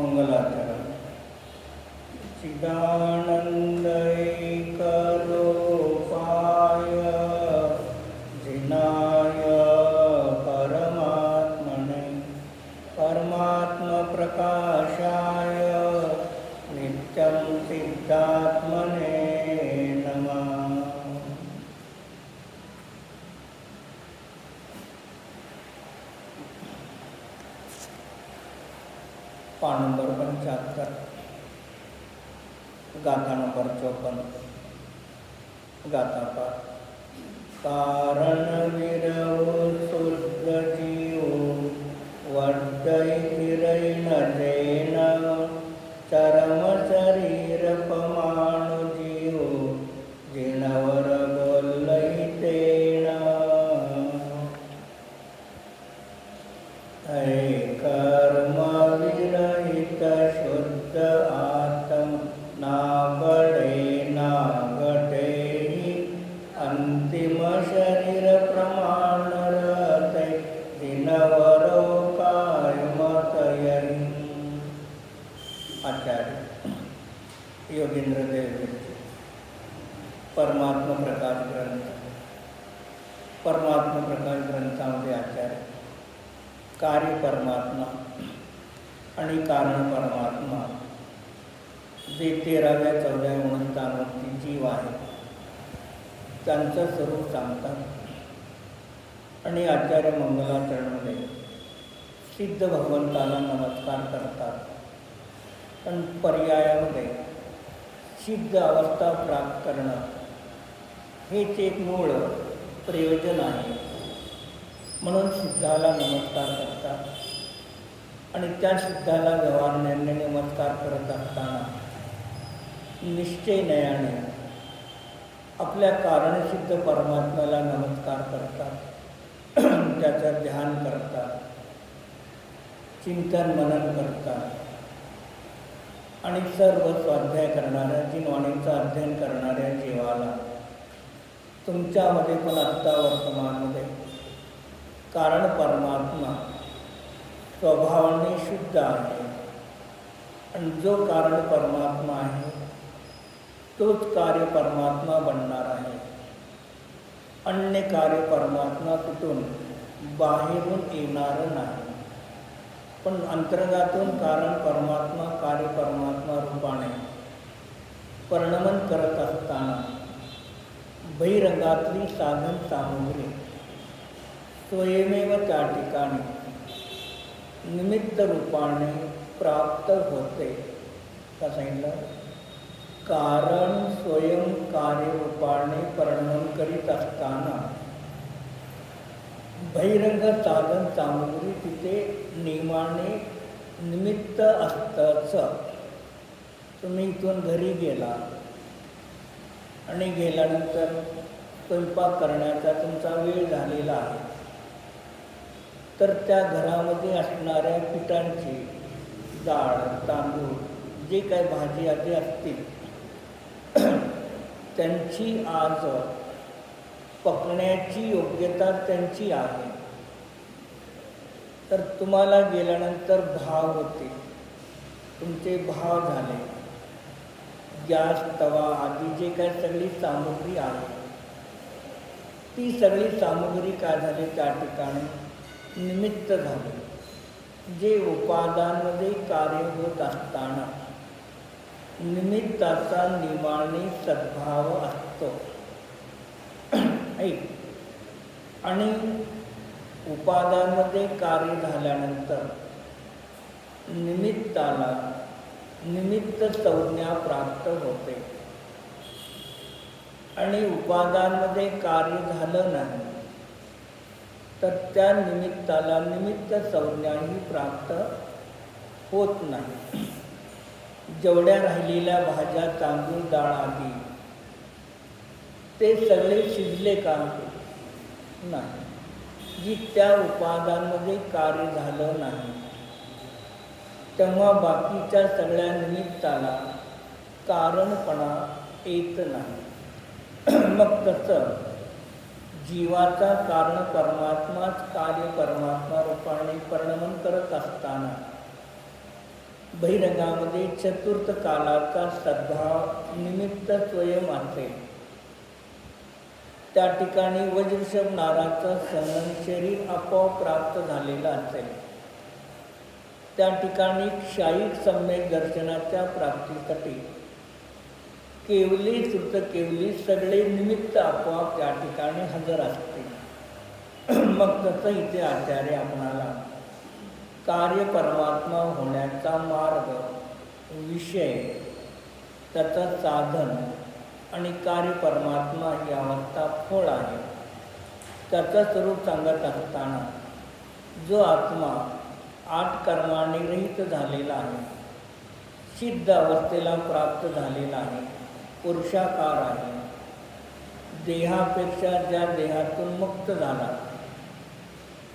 मंगलाचरण. चिदानंद एकरूपाय जिनाय परमात्मने परमात्मप्रकाशाय नित्यं सिद्धात्मने नमः. पान नंबर 75, गाथा नंबर 54. गाथा पाठ. कारण विरवू शुद्ध जीव वड्डैतिरैन जैन चरम शरीर पमाणु जीव जिणवर बोलैतेन. कर्म विरहित शुद्ध आत्म ना बळे ना घटे अंतिम शरीर प्रमाण रते दिनवर काय मतयरी. आचार्य योगेंद्र देवचे परमात्मा प्रकाश ग्रंथ. परमात्मा प्रकाश ग्रंथामध्ये आचार्य कार्य परमात्मा आणि कारण परमात्मा जे 13व्या 14व्या गुणस्थानावरती जीव आहे त्यांचं स्वरूप सांगतात. आणि आचार्य मंगलाचरणमध्ये सिद्ध भगवंताला नमस्कार करतात. पण पर्यायामध्ये सिद्ध अवस्था प्राप्त करणं हेच एक मूळ प्रयोजन आहे म्हणून सिद्धाला नमस्कार करतात. आणि त्या सिद्धाला व्यवहाराने नमस्कार करत असताना निश्चयने आपल्या कारणसिद्ध परमात्म्याला नमस्कार करतात. त्याचं ध्यान करतात, चिंतन मनन करतात. आणि सर्व स्वाध्याय करणाऱ्या जिनवाणीचं अध्ययन करणाऱ्या जीवाला तुमच्यामध्ये पण आत्ता वर्तमानमध्ये कारण परमात्मा स्वभावाने शुद्ध आहे. आणि जो कारण परमात्मा आहे तोच कार्य परमात्मा बनणार आहे. अन्य कार्य परमात्मा कुठून बाहेरून येणार नाही. पण अंतर्गातून कारण परमात्मा कार्य परमात्मा रूपाने परिणमन करत असताना बहिरंगातली साधन सामुग्री स्वयमेव त्या ठिकाणी निमित्त रूपाने प्राप्त होते. का सांगितलं? कारण स्वयं कार्यरूपाने परिणमन करीत असताना बहिरंग साधन सामुग्री तिथे नियमाने निमित्त असतंच. तुम्ही इथून घरी गेला आणि गेल्यानंतर स्वयंपाक करण्याचा तुमचा वेळ झालेला आहे, तर त्या घरामध्ये असणाऱ्या पिठांची डाळ तांदूळ जे काही भाजी आदी असतील त्यांची आज पकण्याची योग्यता त्यांची आहे. तर तुम्हाला गेल्यानंतर भाव होते, तुमचे भाव झाले. गॅस तवा आदी जे काही सगळी सामुग्री आहे ती सगळी सामुग्री काय झाली त्या ठिकाणी निमित्त झाले. जे उपादानामध्ये कार्य होत असताना निमित्ताचा निमाने सद्भाव असतो. आणि उपादानामध्ये कार्य झाल्यानंतर निमित्ताला निमित्त संज्ञा प्राप्त होते. आणि उपादानामध्ये कार्य झालं नाही तर त्या निमित्ताला निमित्त संज्ञाही प्राप्त होत नाही. जेवढ्या राहिलेल्या भाज्या तांदूळ डाळ आदी ते सगळे शिजले का नाही. जी त्या उपादानामध्ये कार्य झालं नाही तेव्हा बाकीच्या सगळ्या निमित्ताला कारणपणा येत नाही. मग तसं जीवाचा कारण परमात्माच कार्य परमात्मा रूपाने परिणमन करत असताना बहिरंगामध्ये चतुर्थ कालाचा सद्भाव निमित्त स्वयं असेल, त्या ठिकाणी वज्रषभ नाराचं सनन शरीर आपोआप प्राप्त झालेलं असेल, त्या ठिकाणी क्षायिक सम्यक दर्शनाच्या प्राप्तीसाठी केवली श्रुत केवली सगळे निमित्त आपोआप त्या ठिकाणी हजर असते। मग तसं इथे आचार्य आपणाला कार्य परमात्मा होण्याचा मार्ग, विषय, त्याचं साधन आणि कार्य परमात्मा ही अवस्था फळ आहे, त्याचं स्वरूप सांगत असताना जो आत्मा 8 कर्मांनी रहित झालेला आहे, सिद्ध अवस्थेला प्राप्त झालेला आहे, पुरुषाकार आहे, देहापेक्षा ज्या देहातून मुक्त झाला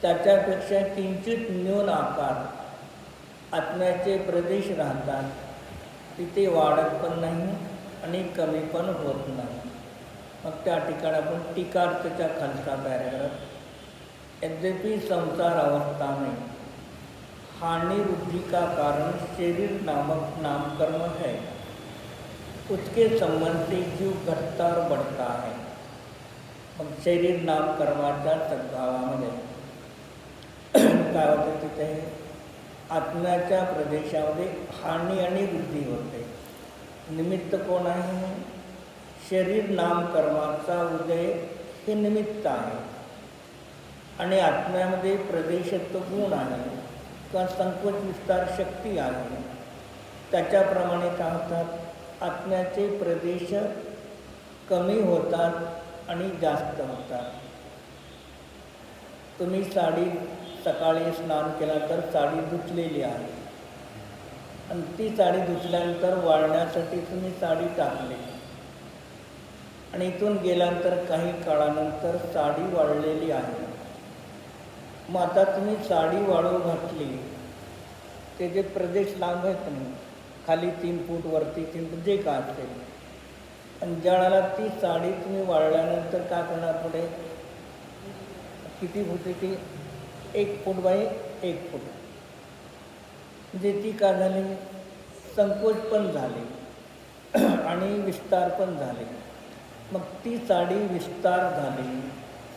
त्याच्यापेक्षा किंचित न्यून आकार आत्म्याचे प्रदेश राहतात, तिथे वाढत पण नाही आणि कमी पण होत नाही। मग त्या ठिकाणी आपण टीकार्थच्या खालचा पॅराग्राफ, यद्यपि संसार अवस्था में हानि वृद्धि का कारण शरीर नामक नामकर्म है, उसके संबंध से जीव घटता और बढ़ता है। मग शरीर नामकर्माच्या सद्भावामध्ये काय होते, तिथे आत्म्याच्या प्रदेशामध्ये हानी आणि वृद्धी होते। निमित्त कोण आहे? शरीर नामकर्माचा उदय हे निमित्त आहे आणि आत्म्यामध्ये प्रदेशत्व गुण आहे किंवा संकोच विस्तार शक्ती आहे, त्याच्याप्रमाणे काय होतात, आत्म्याचे प्रदेश कमी होतात आणि जास्त होतात। तुम्ही साडी सकाळी स्नान केला तर साडी धुतलेली आहे आणि ती साडी धुतल्यानंतर वाळण्यासाठी तुम्ही साडी टाकली आणि इथून गेल्यानंतर काही काळानंतर साडी वाळलेली आहे। मग आता तुम्ही साडी वाळू घातली, ते जे प्रदेश लांब आहेत ना, खाली 3 फूट वरती 3 फूट जे काय असेल, आणि ज्यावेळेला ती साडी तुम्ही वाळल्यानंतर काय करणार, पुढे किती फूट ती 1 फूट बाय 1 फूट, म्हणजे ती का झाली, संकोच पण झाली आणि विस्तार पण झाले। मग ती साडी विस्तार झाली,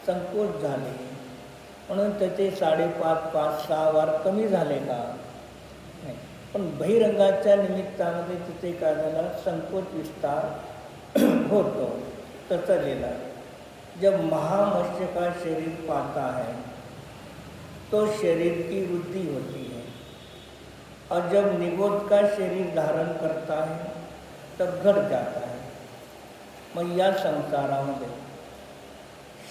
संकोच झाली, म्हणून त्याचे 5.5, 5, 6 वार कमी झाले का? नाही, पण बहिरंगाच्या निमित्तामध्ये तिथे काय झाला, संकोच विस्तार होतो। तसं लिहिला, जब महामत्स्य का शरीर पाता है तो शरीर की वृद्धि होती है, और जब निगोद का शरीर धारण करता है तब घट जाता है। मग या संसारामध्ये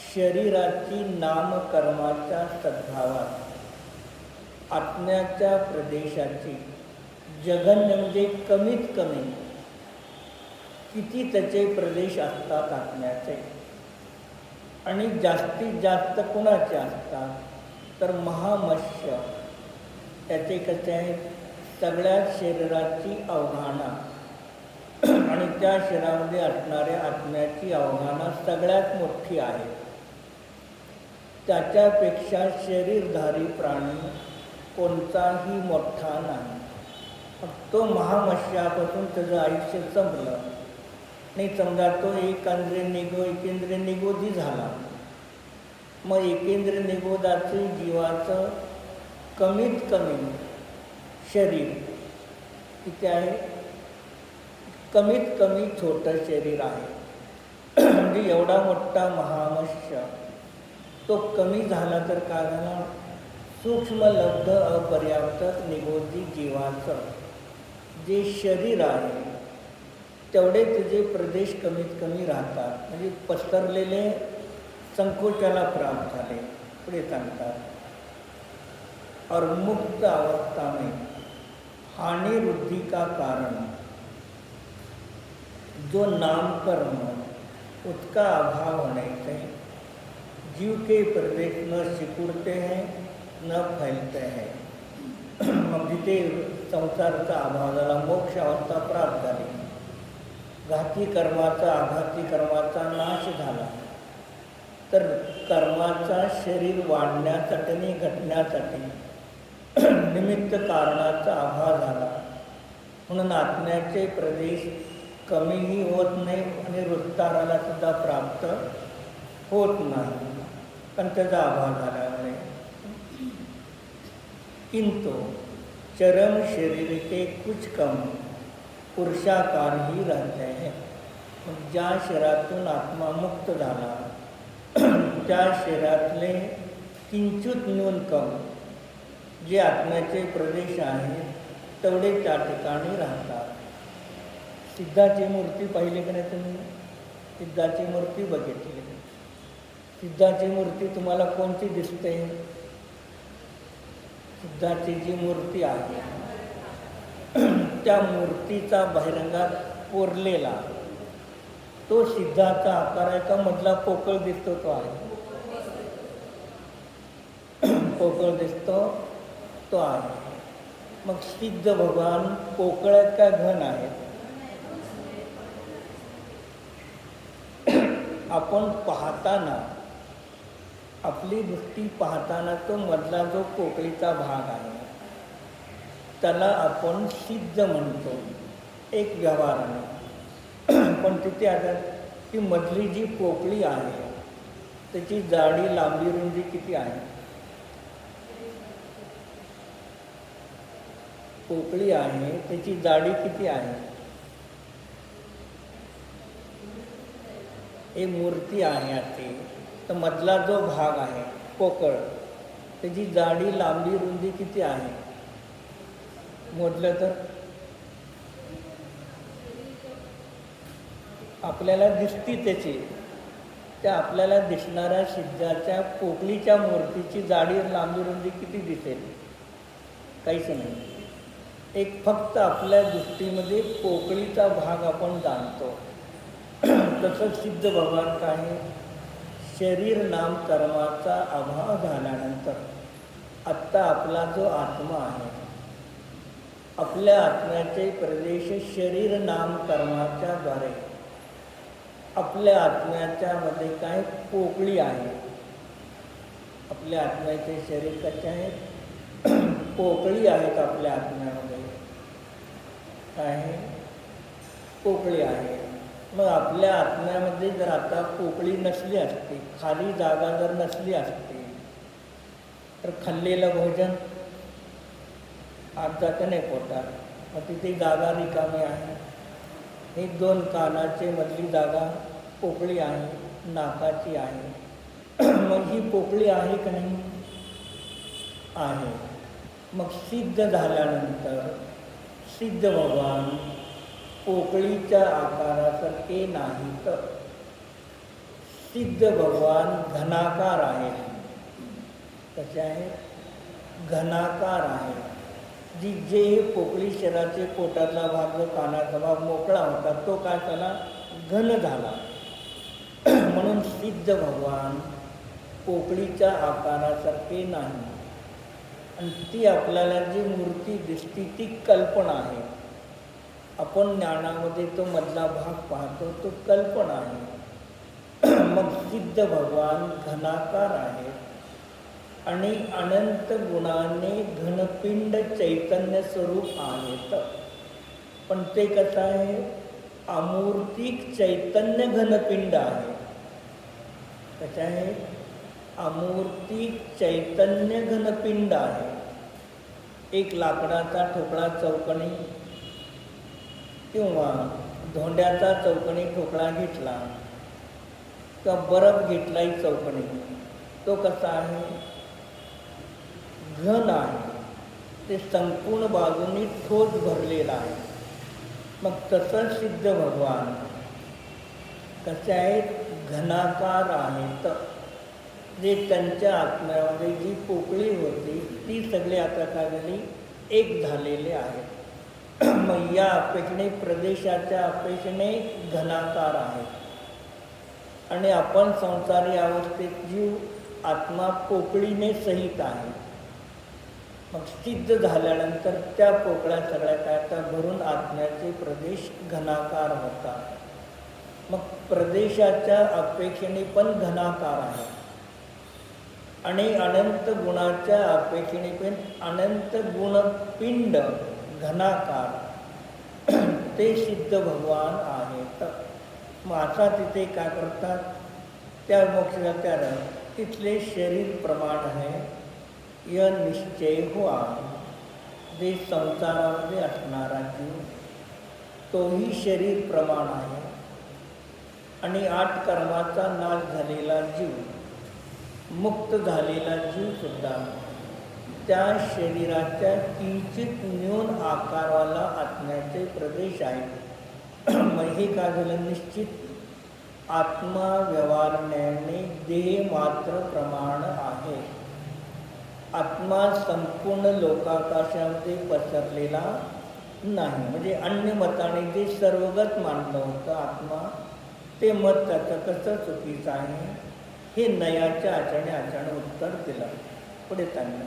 शरीराची नामकर्माच्या सद्भावात आत्म्याच्या प्रदेशाची जघन्य म्हणजे कमीत कमी किती त्याचे प्रदेश असतात आत्म्याचे, आणि जास्तीत जास्त कुणाचे असतात, तर महामत्स्य त्याचे कसे आहेत, सगळ्या शरीराची अवघाना आणि त्या शरीरामध्ये असणाऱ्या आत्म्याची अवघाना सगळ्यात मोठी आहे। त्याच्यापेक्षा शरीरधारी प्राणी कोणताही मोठा नाही। तो महामत्स्यापासून त्याचं आयुष्य संपलं आणि समजा तो एकेंद्रिय निगोदी झाला, मग एकेंद्रिय निगोदाचे जीवाचं कमीत कमी शरीर किती आहे, कमीत कमी छोटं शरीर आहे। म्हणजे एवढा मोठा महामत्स्य तो कमी झाला तर काय झाला, सूक्ष्म लब्ध अपर्याप्त निगोदी जीवाचं जे शरीर आहे तेवढे त्याचे प्रदेश कमीत कमी राहतात, म्हणजे पसरलेले संकोचाला प्राप्त झाले। पुढे सांगतात, और मुक्त अवस्था में हानि वृद्धि का कारण जो नामकर्म उसका अभाव होने से जीव के प्रदेश न सिकुड़ते हैं न फैलते हैं। मग जिथे संसाराचा अभाव झाला, मोक्ष अवस्था प्राप्त झाली, घाती कर्माचा आघाती कर्माचा नाश झाला, तर कर्माचा शरीर वाढण्यासाठी आणि घटण्यासाठी निमित्त कारणाचा अभाव झाला, म्हणून आत्म्याचे प्रदेश कमीही होत नाही आणि हृदयाला सुद्धा प्राप्त होत नाही, पण त्याचा अभाव झाल्यामुळे. किंतु चरम शरीर के कुछ कम पुरुषाकार ही रहते हैं. ज्या शरीरातून आत्मा मुक्त झाला त्या शरीरातले किंचित न्यूनकम जे आत्म्याचे प्रदेश आहेत तेवढे त्या ठिकाणी राहतात. सिद्धाची मूर्ती पाहिली की नाही तुम्ही? सिद्धाची मूर्ती बघितली. सिद्धाची मूर्ती तुम्हाला कोणती दिसते? सिद्धाची जी मूर्ती आहे त्या मूर्तीचा बहिरंगात कोरलेला तो सिद्धाचा आकार आहे का मधला पोकळ दिसतो तो आहे? पोकळ दिसतो तो आहे. मग सिद्ध भगवान पोकळ आहेत का घन आहेत? आपण पाहताना आपली दृष्टी पाहताना तो मधला जो पोकळीचा भाग आहे त्याला आपण सिद्ध म्हणतो एक व्यवहाराने. पण तिथे आता ती मधली जी पोकळी आहे त्याची जाडी लांबी रुंदी किती आहे? पोकळी आहे त्याची जाडी किती आहे? हे मूर्ती आहे असे तर मधला जो भाग आहे पोकळ त्याची जाडी लांबी रुंदी किती आहे मोजलं तर? आपल्याला दिसती त्याची त्या आपल्याला दिसणाऱ्या सिद्धाच्या पोकळीच्या मूर्तीची जाडी लांबी रुंदी किती दिसेल? काहीच नाही. एक फक्त आपल्या दृष्टीमध्ये पोकळीचा भाग आपण जाणतो. तसं सिद्ध भगवान काय शरीर नाम कर्माचा अभाव झाल्यानंतर आत्ता आपला जो आत्मा आहे आपल्या आत्म्याचे प्रदेश शरीर नाम कर्माच्या द्वारे आपल्या आत्म्याच्या मध्ये काय पोकळी आहे. आपल्या आत्म्याचे शरीर कसे आहेत? पोकळी आहेत आपल्या आत्म्यामध्ये. काय पोकळी आहे. मग आपल्या आत्म्यामध्ये जर आता पोकळी नसली असती खाली जागा जर नसली असती तर खाल्लेलं भोजन आत जातं नाही पोटात. मग तिथे जागा रिकामी आहे. हे दोन कानाचे मधली जागा पोकळी आहे, नाकाची आहे. मग ही पोकळी आहे का नाही? आहे. मग सिद्ध झाल्यानंतर सिद्ध भगवान पोकळीच्या आकारासारखे नाही तर सिद्ध भगवान घनाकार आहे. कसे आहे? घनाकार आहे. जे पोकळी शरीराचे पोटातला भाग जो कानाचा भाग मोकळा होता तो काय त्याला घन झाला. म्हणून सिद्ध भगवान पोकळीच्या आकारासारखे नाही. आणि ती आपल्याला जी मूर्ती दिसती ती कल्पना आहे. आपण ज्ञानामध्ये तो मधला भाग पाहतो तो कल्पना आहे. मग सिद्ध भगवान घनाकार आहे आणि अनंत गुणाने घनपिंड चैतन्य स्वरूप आहेत. पण ते कसं आहे? अमूर्तिक चैतन्य घनपिंड आहे. कसं आहे? अमूर्तिक चैतन्य घनपिंड आहे. एक लाकडाचा ठोकळा चौकणी किंवा धोंड्याचा चौकणी ठोकळा घेतला किंवा बर्फ घेतलाही चौकणी तो कसा आहे? घन आहे. ते संपूर्ण बाजूंनी ठोस भरलेला आहे. मग तसं सिद्ध भगवान कसे आहेत? घनाकार आहेत. जे त्यांच्या आत्म्यामध्ये जी पोकळी होती ती सगळे आता काय झाली? एक झालेले आहेत. मग या अपेक्षेने प्रदेशाच्या अपेक्षेने घनाकार आहेत आणि आपण संसारी अवस्थेत जीव आत्मा पोकळीने सहित आहे. मग सिद्ध झाल्यानंतर त्या पोकळ्या सगळ्या काय आता भरून आत्म्याचे प्रदेश घनाकार होतात. मग प्रदेशाच्या अपेक्षेने पण घनाकार आहे आणि अनंत गुणाच्या अपेक्षेने पण अनंत गुणपिंड घनाकार ते सिद्ध भगवान आहेत. मग आता तिथे काय करतात, त्या मोक्षदात्याला तिथले शरीर प्रमाण आहे य निश्चय हुआ, जे संसारामध्ये असणारा जीव तोही शरीर प्रमाण आहे आणि 8 कर्माचा नाश झालेला जीव, मुक्त झालेला जीव सुद्धा त्या शरीराच्या किंचित न्यून आकाराला आत्म्याचे प्रदेश आहेत. मग हे काय झालं, निश्चित आत्मा व्यवहारण्याने देह मात्र प्रमाण आहे. आत्मा संपूर्ण लोकाकाशामध्ये पसरलेला नाही. म्हणजे अन्य मताने जे सर्वगत मानलं होतं आत्मा, ते मत त्याचं कसं चुकीचं आहे हे नयाच्या आचरणे उत्तर दिलं. पुढे त्यांना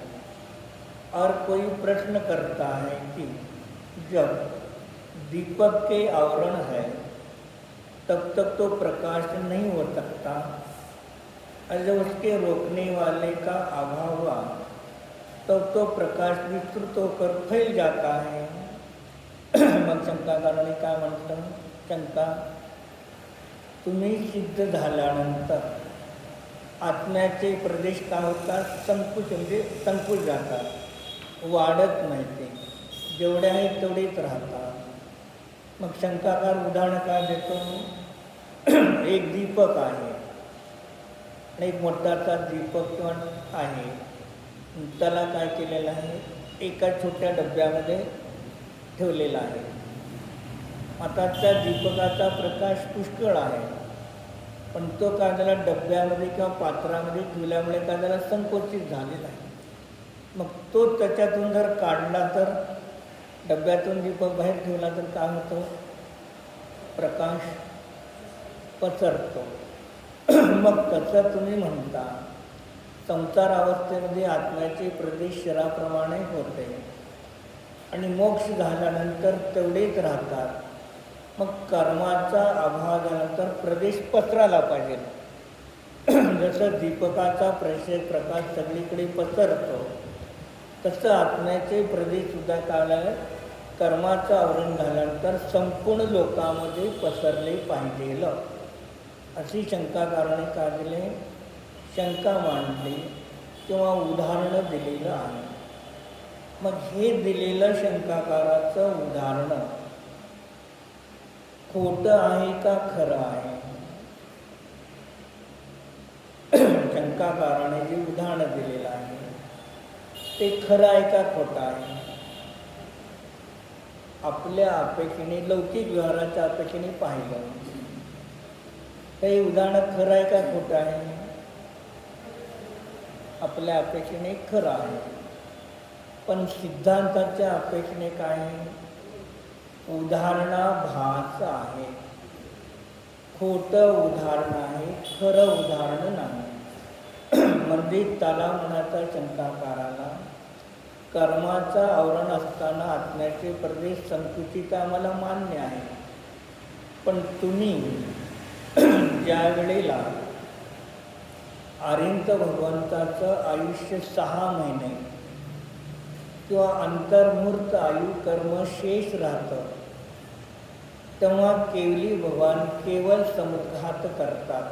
और कोई प्रश्न करता है कि जब दीपक के आवरण है तब तक तो प्रकाश नहीं हो सकता, और जब उसके रोकने वाले का अभाव हुआ तब तो प्रकाश विस्तृत होकर फैल जाता है. मग शंकाकाराने काय म्हटलं, शंका, तुम्ही सिद्ध झाल्यानंतर आत्म्याचे प्रदेश काय होतात, संकुच म्हणजे संकुच जातात, वाढत नाही, ते जेवढे आहेत तेवढेच राहतात. मग शंकाकार उदाहरण काय देतो, एक दीपक आहे आणि एक मोठाचा दीपक किंवा आहे, त्याला काय केलेलं आहे, एका छोट्या डब्यामध्ये ठेवलेला आहे. आता त्या दीपकाचा प्रकाश पुष्कळ आहे, पण तो काय झाला, डब्यामध्ये किंवा पात्रामध्ये ठेवल्यामुळे काय झाला, संकोचित झालेला आहे. मग तो त्याच्यातून जर काढला तर, डब्यातून दीपक बाहेर ठेवला तर काय होतं, प्रकाश पसरतो. मग तसं तुम्ही म्हणता संसार अवस्थेमध्ये आत्म्याचे प्रदेश शराप्रमाणे होते आणि मोक्ष झाल्यानंतर तेवढेच राहतात. मग कर्माचा अभाव झाल्यानंतर प्रदेश पसरायला पाहिजे. जसं दीपकाचा प्रकाश सगळीकडे पसरतो, तसं आत्म्याचे प्रदेशसुद्धा काय, कर्माचं आवरण झाल्यानंतर संपूर्ण लोकांमध्ये पसरले पाहिजे, अशी शंकाकाराने काय दिले, शंका मांडली किंवा उदाहरणं दिलेलं आहे. मग हे दिलेलं शंकाकाराचं उदाहरण खोटं आहे का खरं आहे? शंकाकाराने जे उदाहरण दिलेलं आहे ते खरं आहे का खोटं आहे? आपल्या अपेक्षेने, लौकिक व्यवहाराच्या अपेक्षेने पाहिलं, हे उदाहरण खरं आहे का खोटं आहे? आपल्या अपेक्षेने खरं आहे, पण सिद्धांताच्या अपेक्षेने काय आहे, उदाहरणाभास आहे, खोटं उदाहरण आहे, खरं उदाहरण नाही. म्हणजे त्याला म्हणायचा शंकाकाराला, कर्माचं आवरण असताना आत्म्याचे प्रदेश संकुचित आम्हाला मान्य आहे, पण तुम्ही ज्या वेळेला आर्यंत भगवंताचं आयुष्य 6 महिने किंवा अंतर्मूर्त आयु कर्म शेष राहतं, तेव्हा केवली भगवान केवळ समुद्घात करतात.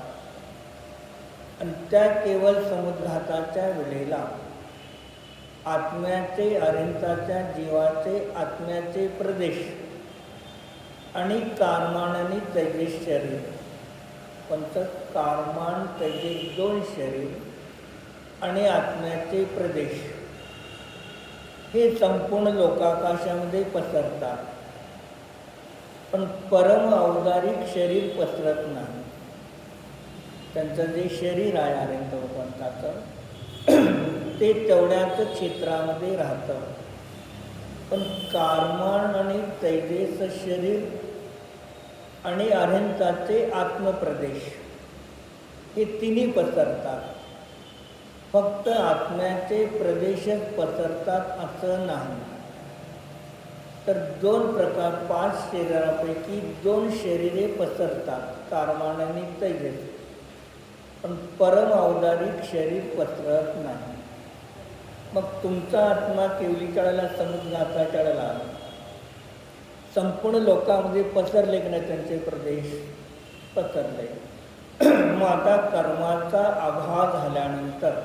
आणि त्या केवळ समुद्घाताच्या वेळेला आत्म्याचे, आर्यंताच्या जीवाचे आत्म्याचे प्रदेश आणि कारमान आणि तैजेस शरीर, कोणतं कारमान तैजेस 2 शरीर आणि आत्म्याचे प्रदेश हे संपूर्ण लोकाकाशामध्ये पसरतात, पण परम औदारिक शरीर पसरत नाही. त्यांचं जे शरीर आहे आर्यंत भगवंताचं, ते तेवढ्याच क्षेत्रामध्ये राहतं, पण कारमान आणि तैजेस शरीर आणि आर्यंताचे आत्मप्रदेश हे तिन्ही पसरतात. फक्त आत्म्याचे प्रदेशच पसरतात असं नाही, तर 2 प्रकार, 5 शरीरापैकी 2 शरीरे पसरतात, कारमान आणि तैजेस, पण परम औदारिक शरीर पसरत नाही. मग तुमचा आत्मा केवली चढला, समुद्घाता चढला, संपूर्ण लोकांमध्ये पसरले की नाही त्यांचे प्रदेश पसरले. मग आता कर्माचा अभाव झाल्यानंतर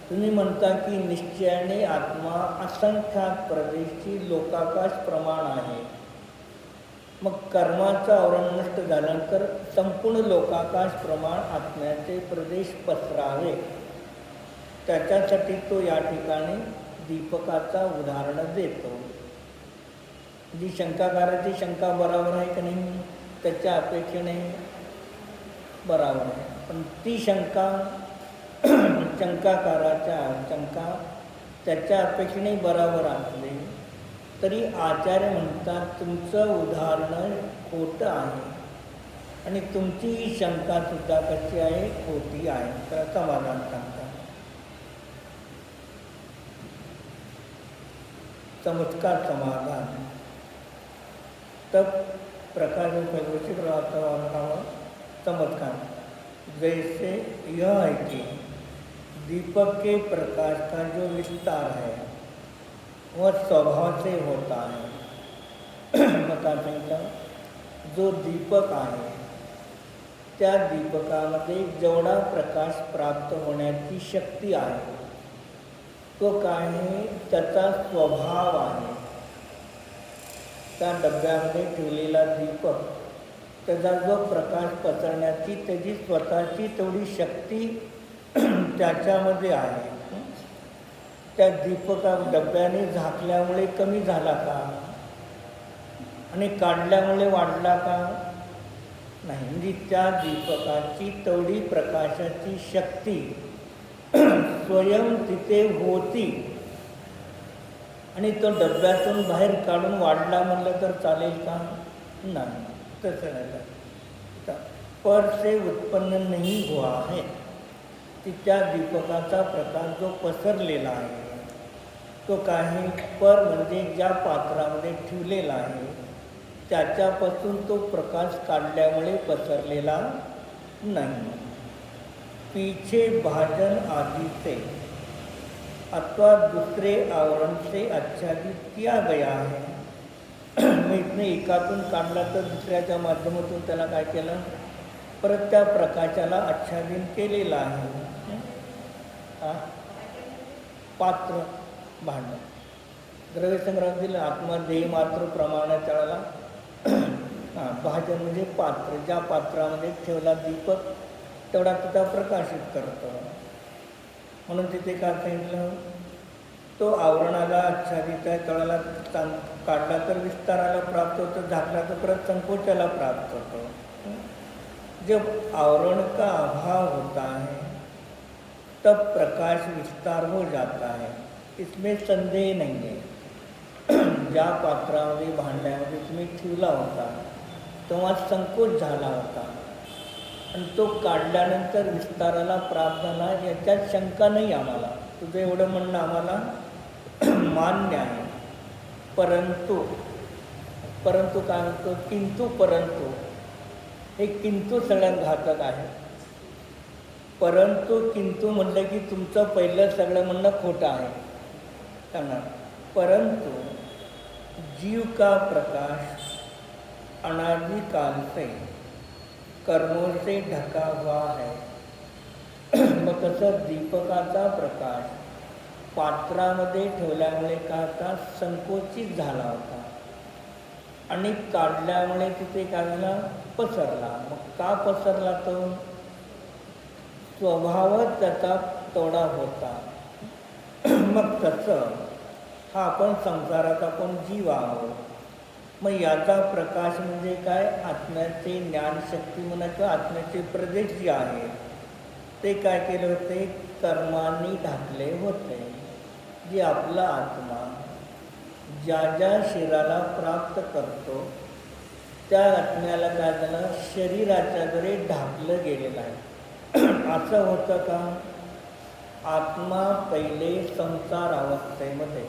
तुम्ही म्हणता की निश्चयाने आत्मा असंख्यात प्रदेशची लोकाकाश प्रमाण आहे. मग कर्माचं आवरण नष्ट झाल्यानंतर संपूर्ण लोकाकाश प्रमाण आत्म्याचे प्रदेश पसरावे, त्याच्यासाठी तो या ठिकाणी दीपकाचा उदाहरण देतो. जी शंकाकाराची शंका बरोबर आहे की नाही, त्याच्या अपेक्षेने बरोबर आहे. पण ती शंका शंकाकाराच्या शंका त्याच्या अपेक्षेने बरोबर असली तरी आचार्य म्हणतात तुमचं उदाहरण खोटं आहे आणि तुमची ही शंकासुद्धा कशी आहे, खोटी आहे. तर समाधान सांगतात. चमत्कार समाधान तब प्रकाश भगवती प्रभाव चमत्कार जैसे यह है कि दीपक के प्रकाश का जो विस्तार है वह स्वभाव से होता है. बता सांगितलं जो दीपक आहे त्या दीपकामध्ये जेवढा प्रकाश प्राप्त होण्याची शक्ती आहे तो काय आहे, त्याचा स्वभाव आहे. त्या डब्यामध्ये ठेवलेला दीपक त्याचा जो प्रकाश पसरण्याची त्याची स्वतःची तेवढी शक्ती त्याच्यामध्ये आहे. त्या दीपका डब्याने झाकल्यामुळे कमी झाला का आणि काढल्यामुळे वाढला का नाही. म्हणजे त्या दीपकाची तेवढी प्रकाशाची शक्ती स्वयं तिथे होती आणि तो डब्यातून बाहेर काढून वाढला म्हणलं तर चालेल का, नाही. तसं नाही. पर से उत्पन्न नहीं हुआ है. की त्या दीपकाचा प्रकाश जो पसरलेला आहे तो काही पर म्हणजे ज्या पात्रामध्ये ठेवलेला आहे त्याच्यापासून तो प्रकाश काढल्यामुळे पसरलेला नाही. पीछे भाजन आदि से अथवा दूसरे आवरण से आच्छादित किया गया है. मग इथनं एकातून काढला तर दुसऱ्याच्या माध्यमातून त्याला काय केलं, परत त्या प्रकाशाला आच्छादन केलेलं आहे. पात्र भांडण द्रव्यसंग्रह दिलं आत्मदेही मात्र प्रमाणाच्याला भाजन म्हणजे पात्र, ज्या पात्रामध्ये ठेवला दीपक तेवढा तिथं प्रकाशित करतो. म्हणून तिथे काय सांगितलं, तो आवरणाला आच्छादित आहे, तळाला काढला तर विस्ताराला प्राप्त होतं, झाकला तर परत संकोचाला प्राप्त होतो. जब आवरण का अभाव होता है तब प्रकाश विस्तार हो जाता है, इसमें संदेह नहीं है. ज्या पात्रामध्ये भांड्यामध्ये तुम्ही ठेवला होता तेव्हा संकोच झाला होता आणि तो काढल्यानंतर विस्ताराला प्राप्त झाला, याच्यात शंका नाही आम्हाला. तुझं एवढं म्हणणं आम्हाला मान्य आहे. परंतु काय म्हणतो, किंतु परंतु हे किंतु सगळ्यात घातक आहे. परंतु किंतु म्हणलं की तुमचं पहिलं सगळं म्हणणं खोटं आहे त्यांना. परंतु जीव का प्रकाश अनादिकाल से कर्मों से ढका हुआ है. मग तसं दीपकाचा प्रकाश पात्रामध्ये ठेवल्यामुळे काय होता, संकोचित झाला होता आणि काढल्यामुळे तिथे काय झाला, पसरला. मग का पसरला, तो स्वभावच त्याचा तोडा होता. मग तसं हा आपण संसारात आपण जीव आहोत. मग याचा प्रकाश म्हणजे काय, आत्म्याचे ज्ञानशक्ती म्हणा किंवा आत्म्याचे प्रदेश जे आहे ते काय केले होते, कर्मांनी ढाकले होते. जे आपला आत्मा ज्या ज्या शरीराला प्राप्त करतो त्या आत्म्याला काय झालं, शरीराच्या द्वारे ढाकलं गेलेलं आहे. असं होतं का, आत्मा पहिले संसार अवस्थेमध्ये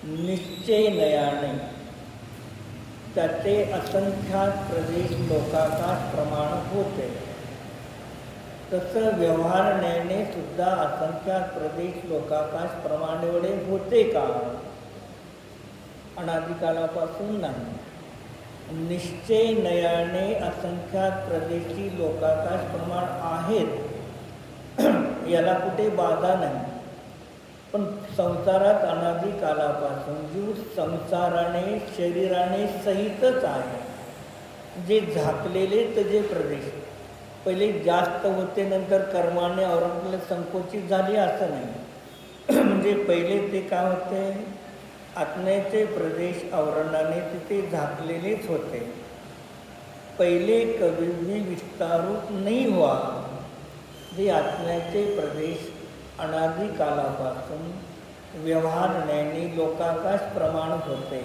निश्चयनयाने त्याचे असंख्यात प्रदेश लोकाकाश प्रमाण होते. तसं व्यवहारण्याने सुद्धा असंख्यात प्रदेश लोकाकाश प्रमाण एवढे होते का, अनादिकालापासून नाही. निश्चय नयाने असंख्यात प्रदेशी लोकाकाश प्रमाण आहेत, याला कुठे बाधा नाही. पण संसारात अनादिकालापासून जीव संसाराने शरीराने सहितच आहे. जे झाकलेले त्याचे प्रदेश पहिले जास्त होते, नंतर कर्माने औरंगजेब संकोचित झाले असं नाही. म्हणजे पहिले ते काय होते, आत्म्याचे प्रदेश आवरणाने तिथे झाकलेलेच होते. पहिले कभी विस्तारूप नहीं हुआ. जे आत्म्याचे प्रदेश अनादिकालापासून व्यवहारण्याने लोकाकाश प्रमाण होते,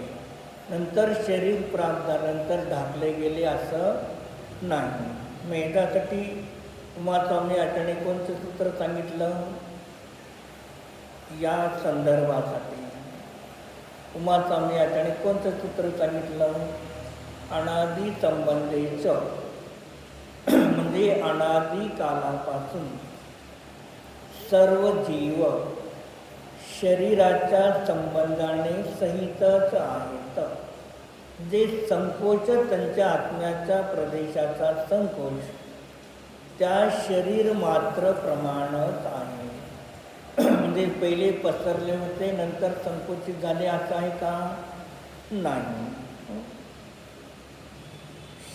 नंतर शरीर प्राप्त झाल्यानंतर ढाकले गेले असं नाही. मेघासाठी उमास्वामी आचार्याने कोणतं सूत्र सांगितलं या संदर्भासाठी? उमास्वामी आचार्याने कोणतं सूत्र सांगितलं? अनादि संबंधेचं, म्हणजे अनादि कालापासून सर्व जीव शरीराच्या संबंधाने सहितच आहेत. जे संकोच त्यांच्या आत्म्याच्या प्रदेशाचा संकोच त्या शरीर मात्र प्रमाणच आहे. म्हणजे पहिले पसरले होते, नंतर संकोचित झाले असं आहे का? नाही.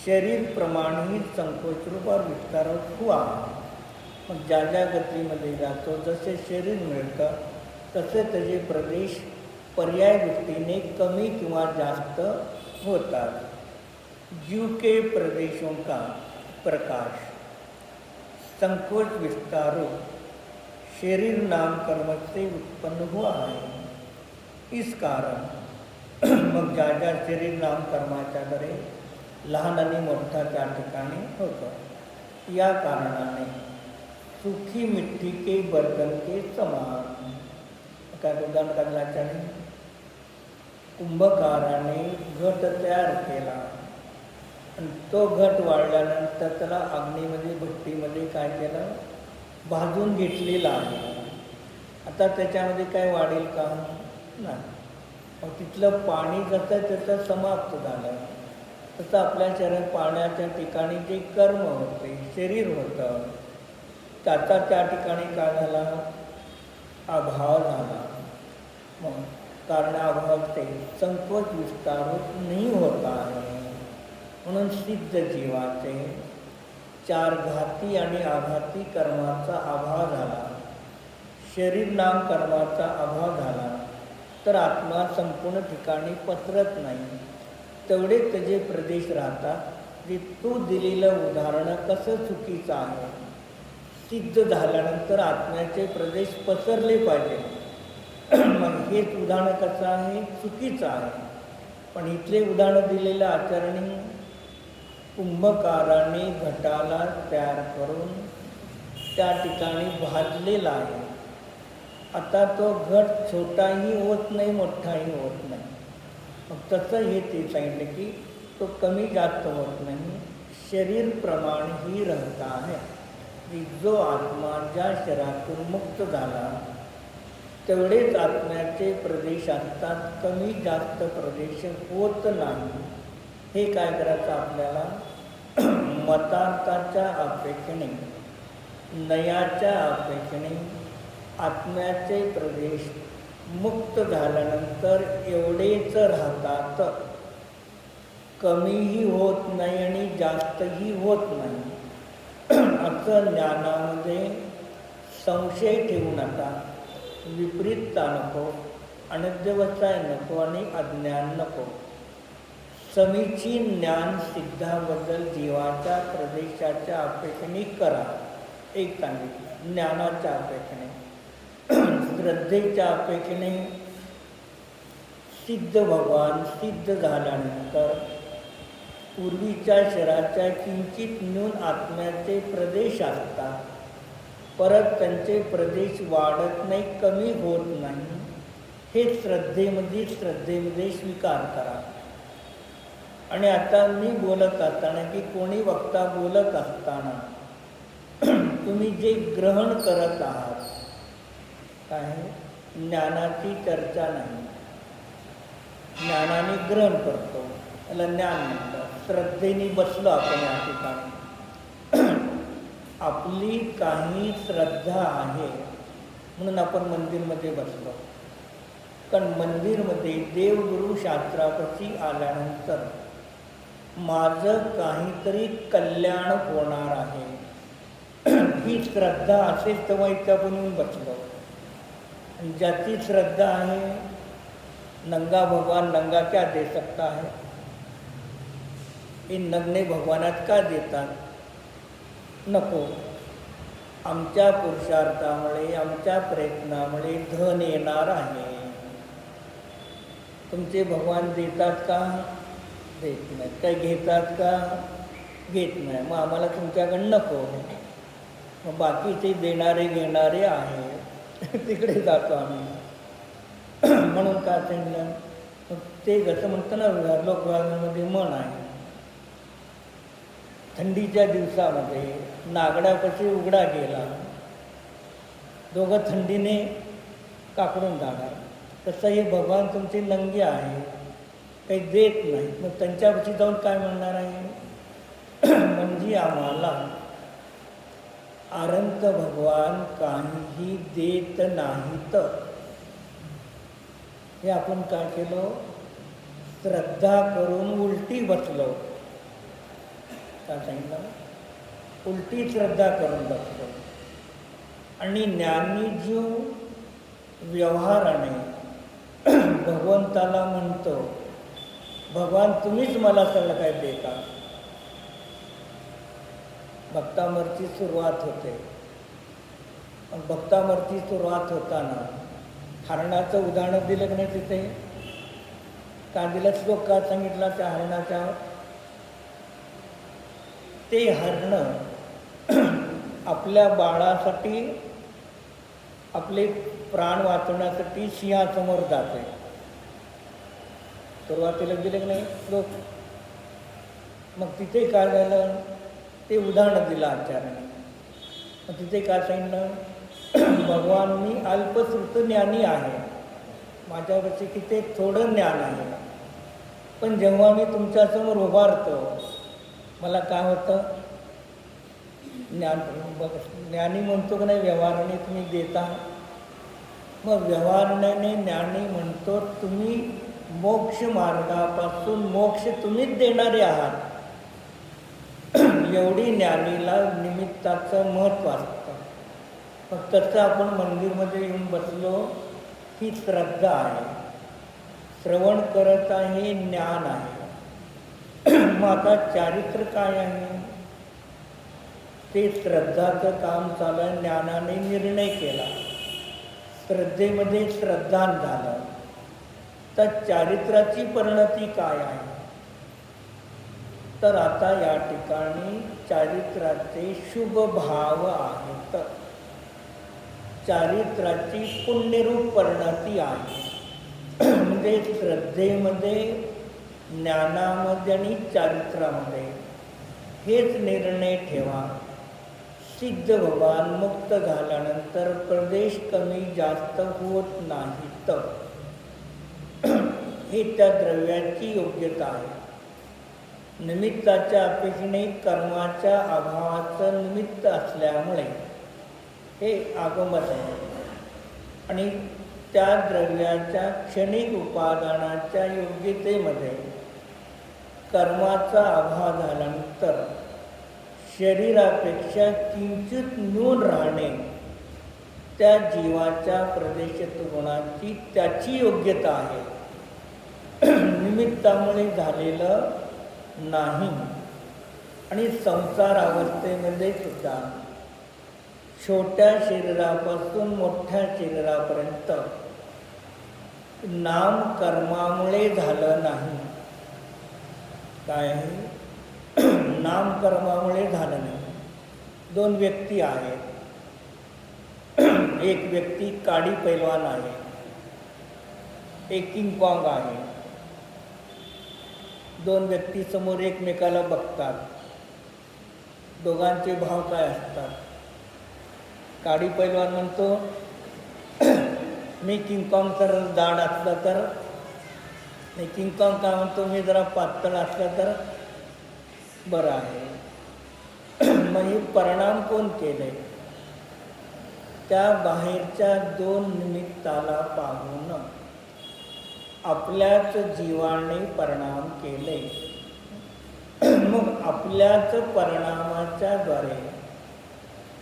शरीर प्रमाण ही संकोचरूप और विस्ताररूप हुआ. मग ज्या ज्या गतीमध्ये जातो, जसे शरीर मिळतं तसे त्याचे प्रदेश पर्याय दृष्टीने कमी किंवा जास्त होतात. जीव के प्रदेशों का प्रकाश संकोच विस्तारो शरीर नाम कर्म से उत्पन्न हुआ है. इस कारण मग ज्या ज्या शरीर नाम कर्माच्या द्वारे लहान आणि मोठा त्या ठिकाणी होतं. या कारणाने सुखी मिट्टी के बर्तन के समान. काय उदाहरण काढल्याच्याने कुंभकाराने घट तयार केला आणि तो घट वाढल्यानंतर त्याला अग्नीमध्ये भट्टीमध्ये काय केलं, भाजून घेतलेला आहे. आता त्याच्यामध्ये काय वाढेल का? नाही. मग तिथलं पाणी जसं त्याचं समाप्त झालं, तसं आपल्या शरीरात पाण्याच्या ठिकाणी जे कर्म होते, शरीर होतं, त्याचा त्या ठिकाणी काय झाला, अभाव झाला. मग कारणाभाव ते संकोच विस्तारूप नाही होता आहे. म्हणून सिद्ध जीवाचे चार घाती आणि आघाती कर्माचा अभाव झाला, शरीर नाम कर्माचा अभाव झाला, तर आत्मा संपूर्ण ठिकाणी पसरत नाही. तेवढे त्याचे प्रदेश राहतात. जे तू दिलेलं उदाहरण कसं चुकीचं आहे. सिद्ध झाल्यानंतर आत्म्याचे प्रदेश पसरले पाहिजे. मग हेच उदाहरण कसं आहे, चुकीचं आहे. पण इथले उदाहरण दिलेलं आचरणी कुंभकाराने घटाला तयार करून त्या ठिकाणी भाजलेला आहे. आता तो घट छोटाही होत नाही, मोठाही होत नाही. मग तसं हे ते सांगितलं की तो कमी जास्त होत नाही, शरीर प्रमाण ही रहता है. की जो आत्मा ज्या शरीरातून मुक्त झाला तेवढेच आत्म्याचे प्रदेश असतात, कमी जास्त प्रदेश होत नाही. हे काय करायचं आपल्याला, मतांताच्या अपेक्षेने, नयाच्या अपेक्षेने आत्म्याचे प्रदेश मुक्त झाल्यानंतर एवढेच राहतात, कमीही होत नाही आणि जास्तही होत नाही. असं ज्ञानामध्ये संशय ठेवू नका, विपरीतता नको, अनध्यवसाय नको आणि अज्ञान नको. समीचीन ज्ञान सिद्धाबद्दल जीवाच्या प्रदेशाच्या अपेक्षेने करा. एक सांगितलं ज्ञानाच्या अपेक्षेने, श्रद्धेच्या अपेक्षेने सिद्ध भगवान सिद्ध झाल्यानंतर पूर्वीच्या शरीराच्या किंचित न्यून आत्म्याचे प्रदेश असतात, परत त्यांचे प्रदेश वाढत नाही, कमी होत नाही. हे श्रद्धेमध्ये स्वीकार करा. आणि आता मी बोलत असताना की कोणी वक्ता बोलत असताना तुम्ही जे ग्रहण करत आहात काय ज्ञानाची चर्चा नाही. ज्ञानाने ग्रहण करतो, त्याला ज्ञान म्हणतात. श्रद्धेने बसलो आपण या ठिकाणी. आपली काही श्रद्धा आहे म्हणून आपण मंदिरमध्ये बसलो. कारण मंदिरमध्ये देवगुरु शास्त्रापाशी आल्यानंतर माझं काहीतरी कल्याण होणार आहे ही श्रद्धा असेल तेव्हा इथं आपण येऊन बसलो. आणि ज्याची श्रद्धा आहे, नंगा भगवान नंगा क्या दे सकता है, हे नंगने भगवानात का देतात? नको. आमच्या पुरुषार्थामुळे, आमच्या प्रयत्नामुळे धन येणार आहे. तुमचे भगवान देतात का? देत नाही. काय घेतात का? घेत नाही. मग आम्हाला तुमच्याकडं नको. मग बाकीचे देणारे घेणारे आहे तिकडे जातो आम्ही. म्हणून का सांगितलं? मग ते कसं म्हणतं ना, लोकवादामध्ये म्हण आहे, थंडीच्या दिवसामध्ये नागडापाशी उघडा गेला, दोघं थंडीने काकडून जाणार. तसं हे भगवान तुमचे नंगे आहे, काही देत नाही. मग त्यांच्यापाशी जाऊन काय म्हणणार आहे? म्हणजे आम्हाला अनंत भगवान काहीही देत नाहीत. हे आपण काय केलं? श्रद्धा करून उलटी बसलो. काय सांगितलं? उलटी श्रद्धा करून बसलो. आणि ज्ञानी जीव व्यवहाराने भगवंताला म्हणतो, भगवान तुम्हीच मला सगळं काय देता. भक्तामरची सुरुवात होते. भक्तामरची सुरुवात होताना हरणाचं उदाहरण दिलं की नाही तिथे? का दिलं? श्लोक का सांगितला त्या हरणाच्या? ते हरण आपल्या बाळासाठी, आपले प्राण वाचवण्यासाठी सिंहासमोर जाते. सुरुवातीला दिले की नाही श्लोक? मग तिथे काय झालं? ते उदाहरण दिलं आचार्याने. मग तिथे काय सांगितलं? भगवान मी अल्पश्रुत ज्ञानी आहे, माझ्यापाशी किती थोडं ज्ञान आहे, पण जेव्हा मी तुमच्यासमोर उभारतो मला काय होतं? ज्ञानी म्हणतो की नाही व्यवहाराने तुम्ही देता. मग व्यवहाराने ज्ञानी म्हणतो तुम्ही मोक्ष मार्गापासून मोक्ष तुम्हीच देणारे आहात. एवढी ज्ञानीला निमित्ताचं महत्त्व असतं. फक्त तसं आपण मंदिरमध्ये येऊन बसलो ही श्रद्धा आहे, श्रवण करत आहे, ज्ञान आहे. मग आता चारित्र्य काय आहे? ते श्रद्धाचं काम चालू आहे. ज्ञानाने निर्णय केला, श्रद्धेमध्ये श्रद्धान झालं, तर चारित्र्याची परिणती काय आहे? तर आता या ठिकाणी चारित्र्याचे शुभ भाव आहेत. चारित्र्याची पुण्यरूप परिणती आहे. म्हणजे श्रद्धेमध्ये, ज्ञानामध्ये आणि चारित्र्यामध्ये हेच निर्णय ठेवा. सिद्ध भगवान मुक्त झाल्यानंतर प्रदेश कमी जास्त होत नाहीत. हे त्या द्रव्याची योग्यता आहे. निमित्ताच्या अपेक्षेने कर्माच्या अभावाचं निमित्त असल्यामुळे हे आगमत आहे. आणि त्या द्रव्याच्या क्षणिक उपादानाच्या योग्यतेमध्ये कर्माचा अभाव झाल्यानंतर शरीरापेक्षा किंचित न्यून राहणे त्या जीवाच्या प्रदेशित गुणाची त्याची योग्यता आहे, निमित्तामुळे झालेलं नाही. आणि संसार अवस्थेमध्ये सुद्धा छोट्या शरीरापासून मोठ्या शरीरापर्यंत नाम कर्मामुळे झालं नाही. काय? नामकर्मामुळे झालं नाही. दोन व्यक्ती आहेत. एक व्यक्ती काडी पैलवान आहे, एक किंग कॉंग आहे. दोन व्यक्ती समोर एकमेकाला बघतात. दोघांचे भाव काय असतात? काडी पैलवान म्हणतो मी किंग कॉंग तर दाढ असला तर नाही किंकाळून काय म्हणतो, मी जरा पातळ असलं तर बरं आहे. मग हे परिणाम कोण केले? त्या बाहेरच्या दोन निमित्ताला पाहून आपल्याच जीवाने परिणाम केले. मग आपल्याच परिणामाच्या द्वारे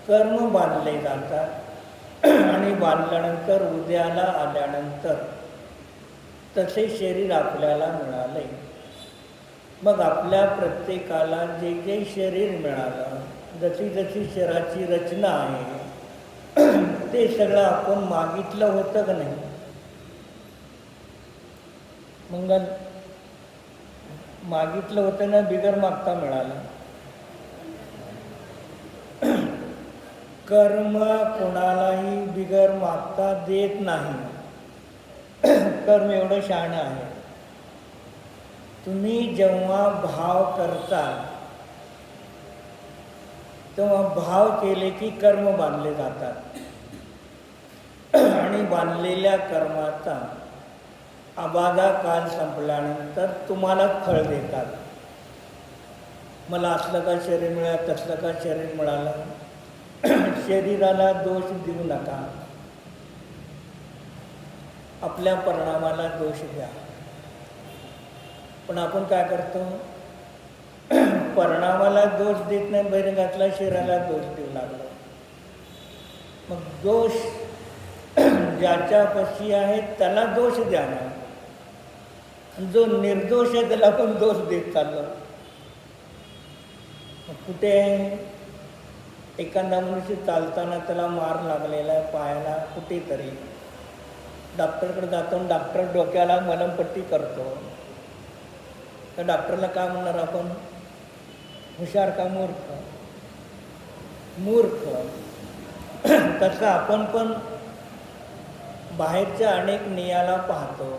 कर्म बांधले जातात आणि बांधल्यानंतर उद्याला आल्यानंतर तसे शरीर आपल्याला मिळाले. मग आपल्या प्रत्येकाला जे जे शरीर मिळालं, जशी जशी शरीराची रचना आहे ते सगळं आपण मागितलं होतं का नाही? मंगल मागितलं होतं ना, बिगर मागता मिळालं. कर्म कोणालाही बिगर मागता देत नाही. कर्म एवढं शहाणं आहे. तुम्ही जेव्हा भाव करता तेव्हा भाव केले की कर्म बांधले जातात आणि बांधलेल्या कर्माचा आबाधा काल संपल्यानंतर तुम्हालाच फळ देतात. मला असलं का शरीर मिळालं, तसलं का शरीर मिळालं. शरीराला दोष देऊ नका, आपल्या परिणामाला दोष द्या. पण आपण काय करतो, परिणामाला दोष देत नाही, बहिरंगातला शरीराला दोष देऊ लागलो. मग दोष ज्याच्यापाशी आहे त्याला दोष द्या ना. जो निर्दोष आहे त्याला पण दोष देत चाललो. कुठे एखादा मनुष्य चालताना त्याला मार लागलेला आहे पायाला, कुठेतरी डॉक्टरकडे जातो, डॉक्टर डोक्याला मलमपट्टी करतो. तर डॉक्टरला काय म्हणणार आपण, हुशार का मूर्ख? मूर्ख. तसं आपण पण बाहेरच्या अनेक नियाला पाहतो,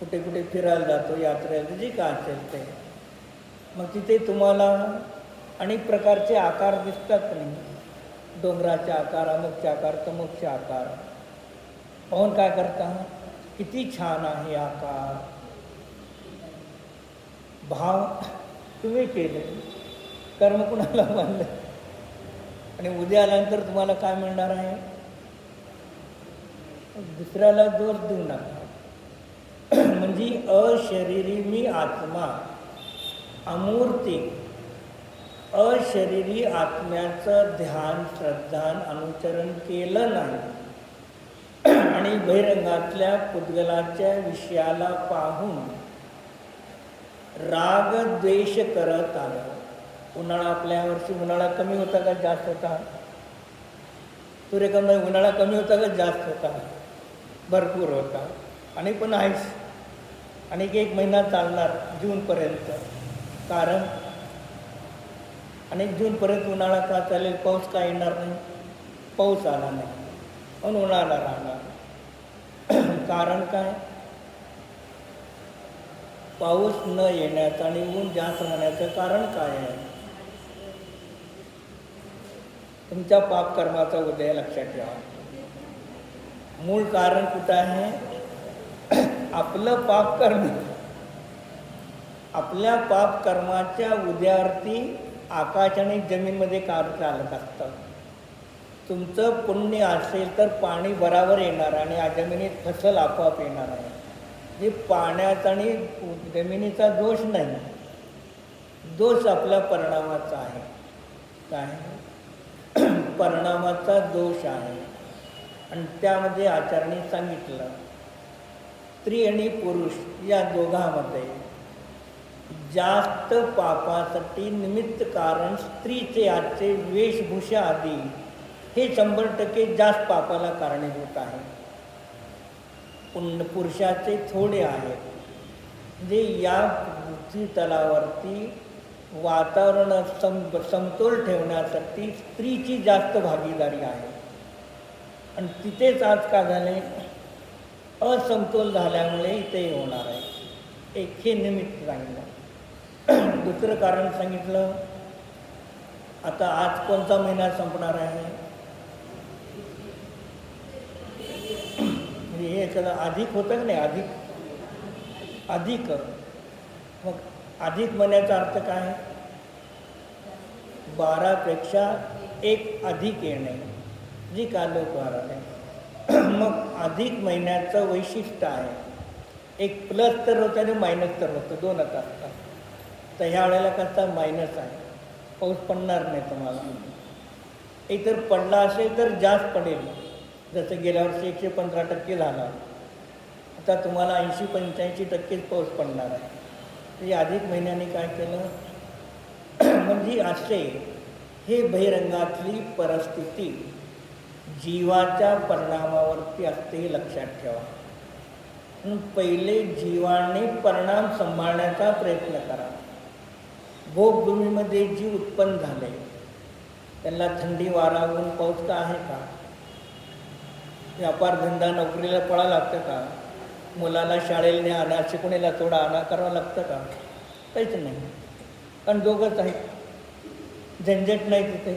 कुठे कुठे फिरायला जातो, यात्रेला, जे काय असेल ते. मग तिथे तुम्हाला अनेक प्रकारचे आकार दिसतात नाही, डोंगराचे आकार, अमुकचे आकार, तमुकचे आकार. पाहून काय करता, किती छान आहे आकार. भाव तुम्ही केले, कर्म कुणाला बांधलं, आणि उद्या आल्यानंतर तुम्हाला काय मिळणार आहे? दुसऱ्याला दोष देऊ नका. म्हणजे अशरीरी मी आत्मा, अमूर्ती अशरीरी आत्म्याचं ध्यान, श्रद्धान, अनुचरण केलं नाही आणि बहिरंगातल्या पुद्गलाच्या विषयाला पाहून राग द्वेष करत आलं. उन्हाळा आपल्या वर्षी उन्हाळा कमी होता का जास्त होता? सूर्यकांत, उन्हाळा कमी होता का जास्त होता? भरपूर होता. आणि पण आहेच. आणि एक महिना चालणार जूनपर्यंत. कारण अनेक जूनपर्यंत उन्हाळा का चालेल? पाऊस का येणार नाही? पाऊस आला नाही, पण उन्हाळा राहणार. कारण काय? पाऊस न येण्याचं आणि ऊन जास्त राहण्याचं कारण काय आहे? तुमच्या पापकर्माचा उदय लक्षात ठेवा. मूळ कारण कुठं आहे? आपलं पापकर्म. आपल्या पापकर्माच्या उद्यावरती आकाश आणि जमीनमध्ये कार्य चालत असतं. तुमचं पुण्य असेल तर पाणी बराबर येणार आणि या जमिनीत फसल आपोआप येणार आहे. जे पाण्याचा आणि जमिनीचा दोष नाही, दोष आपल्या परिणामाचा आहे. काय? परिणामाचा दोष आहे. आणि त्यामध्ये आचार्यांनी सांगितलं, स्त्री आणि पुरुष या दोघांमध्ये जास्त पापासाठी निमित्त कारण स्त्रीचे आजचे वेशभूषा आदी हे 100% जास्त पापाला कारणीभूत आहे. पुरुषाचे थोडे आहेत. म्हणजे या पृथ्वी तलावरती वातावरण समतोल ठेवण्यासाठी स्त्रीची जास्त भागीदारी आहे. आणि तिथेच आज का झाले? असमतोल झाल्यामुळे इथे होणार आहे. एक हे निमित्त सांगितलं. दुसरं कारण सांगितलं, आता आज कोणता महिना संपणार आहे? हे सगळं अधिक होतं की नाही? अधिक अधिक. मग अधिक म्हणण्याचा अर्थ काय? 12पेक्षा 1 अधिक येणे, जी कालोख 12 आहे. मग अधिक महिन्याचं वैशिष्ट्य आहे, एक प्लस तर होतं आणि मायनस तर होतं, दोनच असतात. तर ह्या वेळेला कसं मायनस आहे, पाऊस पडणार नाही तुम्हाला. इतर पडला असेल तर जास्त पडेल, जसं गेल्या वर्षी 115% झाला, आता तुम्हाला 80-85% पाऊस पडणार आहे. म्हणजे अधिक महिन्याने काय केलं म्हणजे असे हे बहिरंगातली परिस्थिती जीवाच्या परिणामावरती असते, हे लक्षात ठेवा. म्हणून पहिले जीवाने परिणाम सांभाळण्याचा प्रयत्न करा. भोगभूमीमध्ये जीव उत्पन्न झाले, त्यांना थंडी वारा ऊन पाऊस का आहे का? व्यापार धंदा नोकरीला पळा लागतं का? मुलाला शाळेला न्या आणा, शिकवणीला थोडा आणा करावं लागतं का? काहीच नाही, कारण दोघंच आहेत, झंझट नाही तिथे.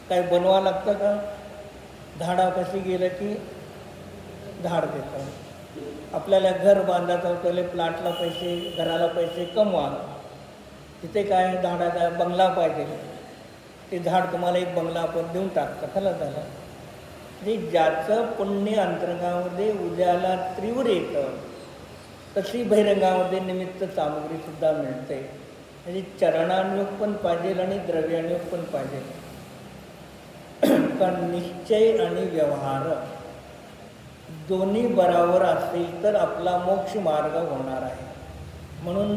काय बनवावं लागतं का? झाडापाशी गेलं की झाड देतं. आपल्याला घर बांधायचं होतं, प्लॉटला पैसे, घराला पैसे कमवा, तिथे काय झाडाचा बंगला पाहिजे, ते झाड तुम्हाला एक बंगला आपण देऊन टाकतं, खरं झालं. म्हणजे ज्याचं पुण्य अंतरंगामध्ये उद्याला तीव्र येतं, तशी बहिरंगामध्ये निमित्त सामग्रीसुद्धा मिळते. म्हणजे चरणान्योग पण पाहिजे आणि द्रव्यान्योग पण पाहिजे. कारण निश्चय आणि व्यवहार दोन्ही बरोबर असेल तर आपला मोक्ष मार्ग होणार आहे. म्हणून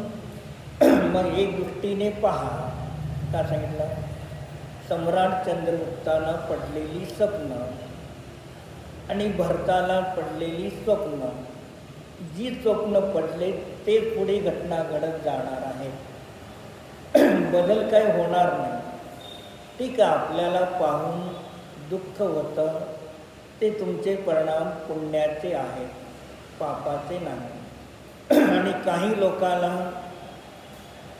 मग एक दृष्टीने पहा, का सांगितलं, सम्राट चंद्रगुप्ताला पडलेली स्वप्न आणि भरताला पडलेली स्वप्न, जी स्वप्न पडले ते पुढे घटना घडत जाणार आहे. बदल काय होणार नाही. ठीक आहे, आपल्याला पाहून दुःख होतं, ते तुमचे परिणाम पुण्याचे आहेत, पापाचे नाही. आणि काही लोकांना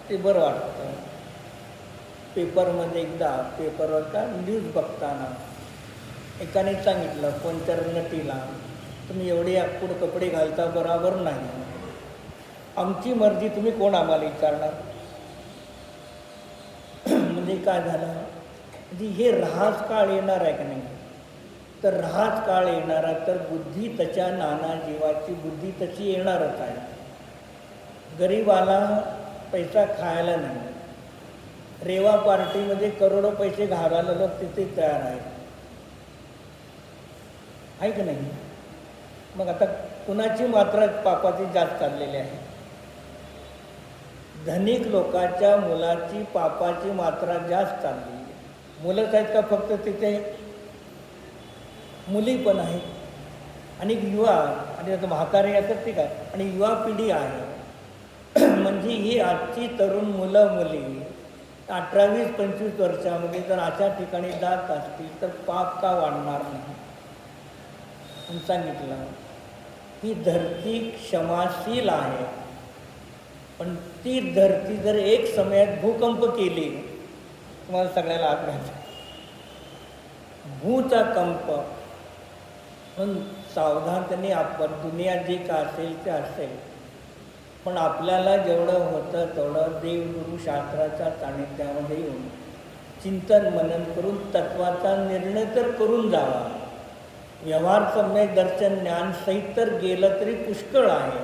ते बरं वाटतं. पेपरमध्ये एकदा पेपरवर का न्यूज बघताना एकाने सांगितलं, कोणत्या नटीला, तुम्ही एवढे आकूड कपडे घालता बरोबर नाही, आमची मर्जी, तुम्ही कोण आम्हाला विचारणार. म्हणजे काय झालं, म्हणजे हे रहास काळ येणार आहे का नाही, तर रहास काळ येणारा तर बुद्धी त्याच्या नाना जीवाची बुद्धी तशी येणारच आहे. गरीबाला पैसा खायला नाही, रेवा पार्टीमध्ये करोडो पैसे घालायला लोक तिथे तयार आहेत, आहे की नाही. मग आता कुणाची मात्रा पापाची जास्त चाललेली आहे. धनिक लोकांच्या मुलाची पापाची मात्रा जास्त चालली. मुलंच आहेत का फक्त तिथे, मुली पण आहेत, आणि युवा, आणि आता म्हातारे असतात ते काय, आणि युवा पिढी आहे. म्हणजे ही आजची तरुण मुलं मुली 18-20-25 वर्षामध्ये जर अशा ठिकाणी जात असतील तर पाप का वाढणार नाही. आणि सांगितलं ही धरती क्षमाशील आहे, पण ती धरती जर एक समयात भूकंप केली, तुम्हाला सगळ्याला आत घालतो, भूचा कंप. म्हणून सावधानतेने आपण, दुनिया जे का असेल ते असेल, पण आपल्याला जेवढं होतं तेवढं देवगुरु शास्त्राच्या सानिध्यामध्ये येऊन चिंतन मनन करून तत्वाचा निर्णय तर करून जावा. व्यवहार सम्यक दर्शन ज्ञान सहित तर गेलं तरी पुष्कळ आहे,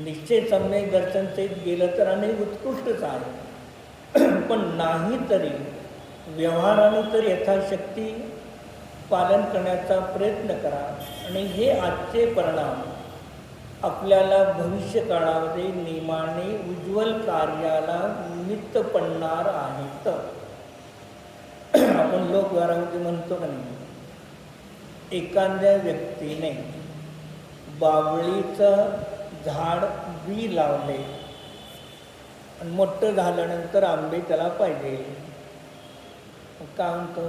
निश्चय सम्यक दर्शन सहित गेलं तर अनेक उत्कृष्टच आहे. पण नाही तरी व्यवहाराने तर यथाशक्ती पालन करण्याचा प्रयत्न करा. आणि हे आजचे परिणाम आपल्याला भविष्य काळामध्ये नियमाने उज्ज्वल कार्याला निमित्त पडणार आहेत. आपण लोकव्यवहारामध्ये म्हणतो का नाही, एखाद्या व्यक्तीने बावळीचं झाड बी लावले आणि मोठं झाल्यानंतर आंबे त्याला पाहिजे, का म्हणतो,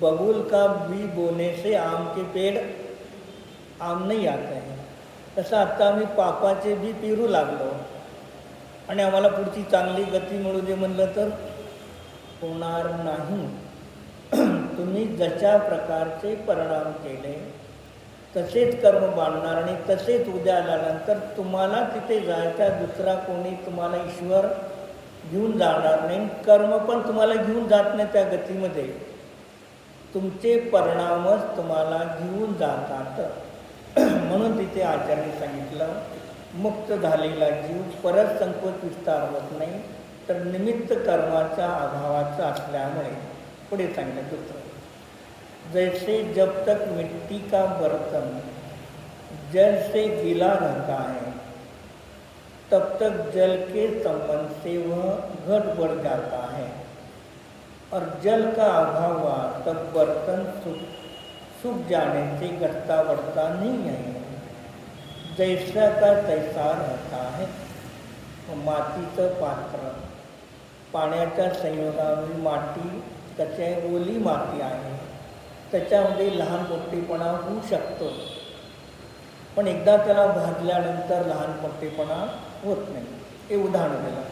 बबूल का बी बोने से आम के पेड़ आम नहीं आते हैं. तसं आता आम्ही पापाचे बी पेरू लागलो आणि आम्हाला पुढची चांगली गती मिळू दे म्हणलं तर होणार नाही. तुम्ही जशा प्रकारचे परिणाम केले तसेच कर्म बांधणार आणि तसेच उद्या आल्यानंतर तुम्हाला तिथे जायचा दुसरा कोणी तुम्हाला ईश्वर घेऊन जाणार नाही. कर्म पण तुम्हाला घेऊन जात नाही. त्या गतीमध्ये तुमचे परिणामच तुम्हाला घेऊन जातात. म्हणून तिथे आचार्यांनी सांगितलं, मुक्त झालेला जीव परत संकोच विस्तार होत नाही, तर निमित्त कर्माच्या अभावाचा असल्यामुळे पुढे सांगितलं दुसरं, जैसे जब तक मिट्टी का बर्तन जल से गीला रहता है तब तक जल के संबंध से वह घट बढ़ जाता है, और जल का अभाव हुआ तब बर्तन सूख जाने से घटता बढ़ता नहीं है, जैसा का तैसा रहता है. मातीचं पात्र, पाण्याच्या संयोगामुळे माती त्याच्या ओली माती आहे, त्याच्यामध्ये लहान मोठेपणा होऊ शकतो, पण एकदा त्याला भाजल्यानंतर लहान मोठेपणा होत नाही. हे उदाहरण दिलं.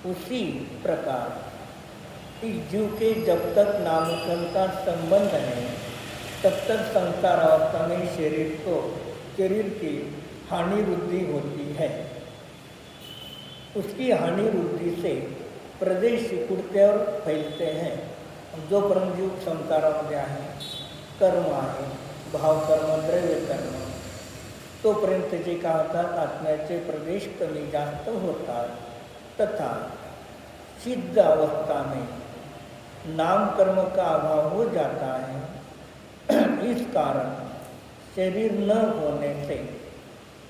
उसी प्रकार इस जीव के जब तक नामकरण का संबंध है तब तक संसार अवस्था में शरीर की हानि वृद्धि होती है. उसकी हानि वृद्धि से प्रदेश सिकुड़ते और फैलते हैं. जोपर्यंत जीव संसारामध्ये आहे, कर्म आहे, भावकर्म, द्रव्य कर्म, तोपर्यंत जे काय होतात, आत्म्याचे प्रदेश कमी जास्त होतात. तथा सिद्ध अवस्था में नाम कर्म का अभाव हो जाता है. इस कारण शरीर न होने से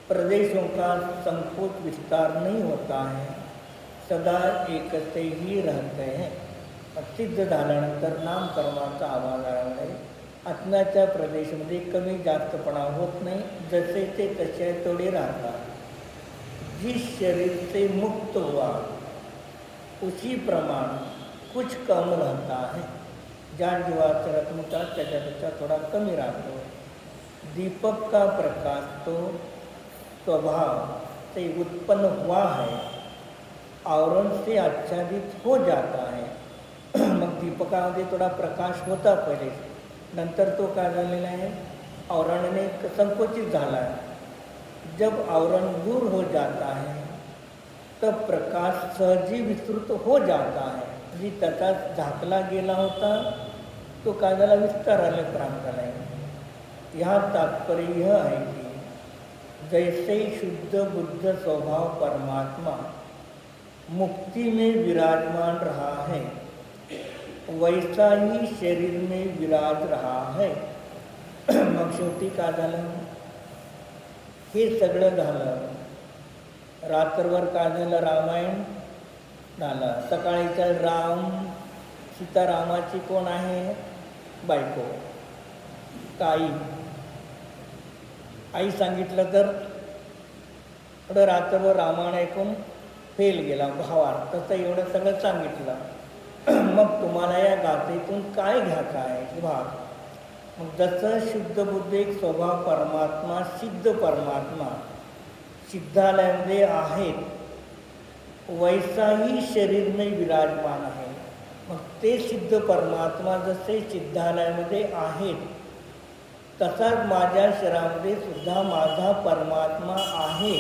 प्रदेशों का संकोच विस्तार नहीं होता है, सदा एक से ही रहते हैं. सिद्ध झाल्यानंतर नाम कर्माचा अभाव झाल्यामुळे आत्म्याच्या प्रदेशामध्ये कमी जास्तपणा होत नाही, जसे ते तसे तेवढे राहतात. जिस शरीर से मुक्त हुआ उसी प्रमाण कुछ कम रहता है. ज्या जीवाचा रत्नता त्याच्यापेक्षा थोडा कमी राहतो. दीपक का प्रकाश तो स्वभाव से उत्पन्न हुआ है, आवरण से आच्छादित हो जाता है. मग दीपकामध्ये थोडा प्रकाश होता पहिले, नंतर तो काय झालेला आहे, आवरणाने संकोचित झाला आहे. जब आवरण दूर हो जाता है तब प्रकाश सहजी विस्तृत हो जाता है. जी त्याचा झाकला गेला होता तो काय झाला, विस्ताराला प्राप्त झाला आहे. यहाँ तात्पर्य यह है कि जैसे शुद्ध बुद्ध स्वभाव परमात्मा मुक्ति में विराजमान रहा है, वैसा ही शरीर में विराज रहा है. मग शेवटी काय झालं, हे सगळं झालं. रात्रभर काय झालं, रामायण झालं. सकाळीचा राम, सीतारामाची कोण आहे, बायको, ताई. आई सांगितलं तर थोडं रात्रभर रामायण ऐकून फेल गेला भावार्थ, तसं एवढं सगळं सांगितलं. मग तुम्हाला या गाथेतून काय घ्यायचं आहे भाग. मग जसं शुद्ध बुद्ध एक स्वभाव परमात्मा, सिद्ध परमात्मा सिद्धालयामध्ये आहेत, वैसाही शरीर में विराजमान आहे. मग ते सिद्ध परमात्मा जसे सिद्धालयामध्ये आहेत, तसाच माझ्या शरीरामध्ये सुद्धा माझा परमात्मा आहे.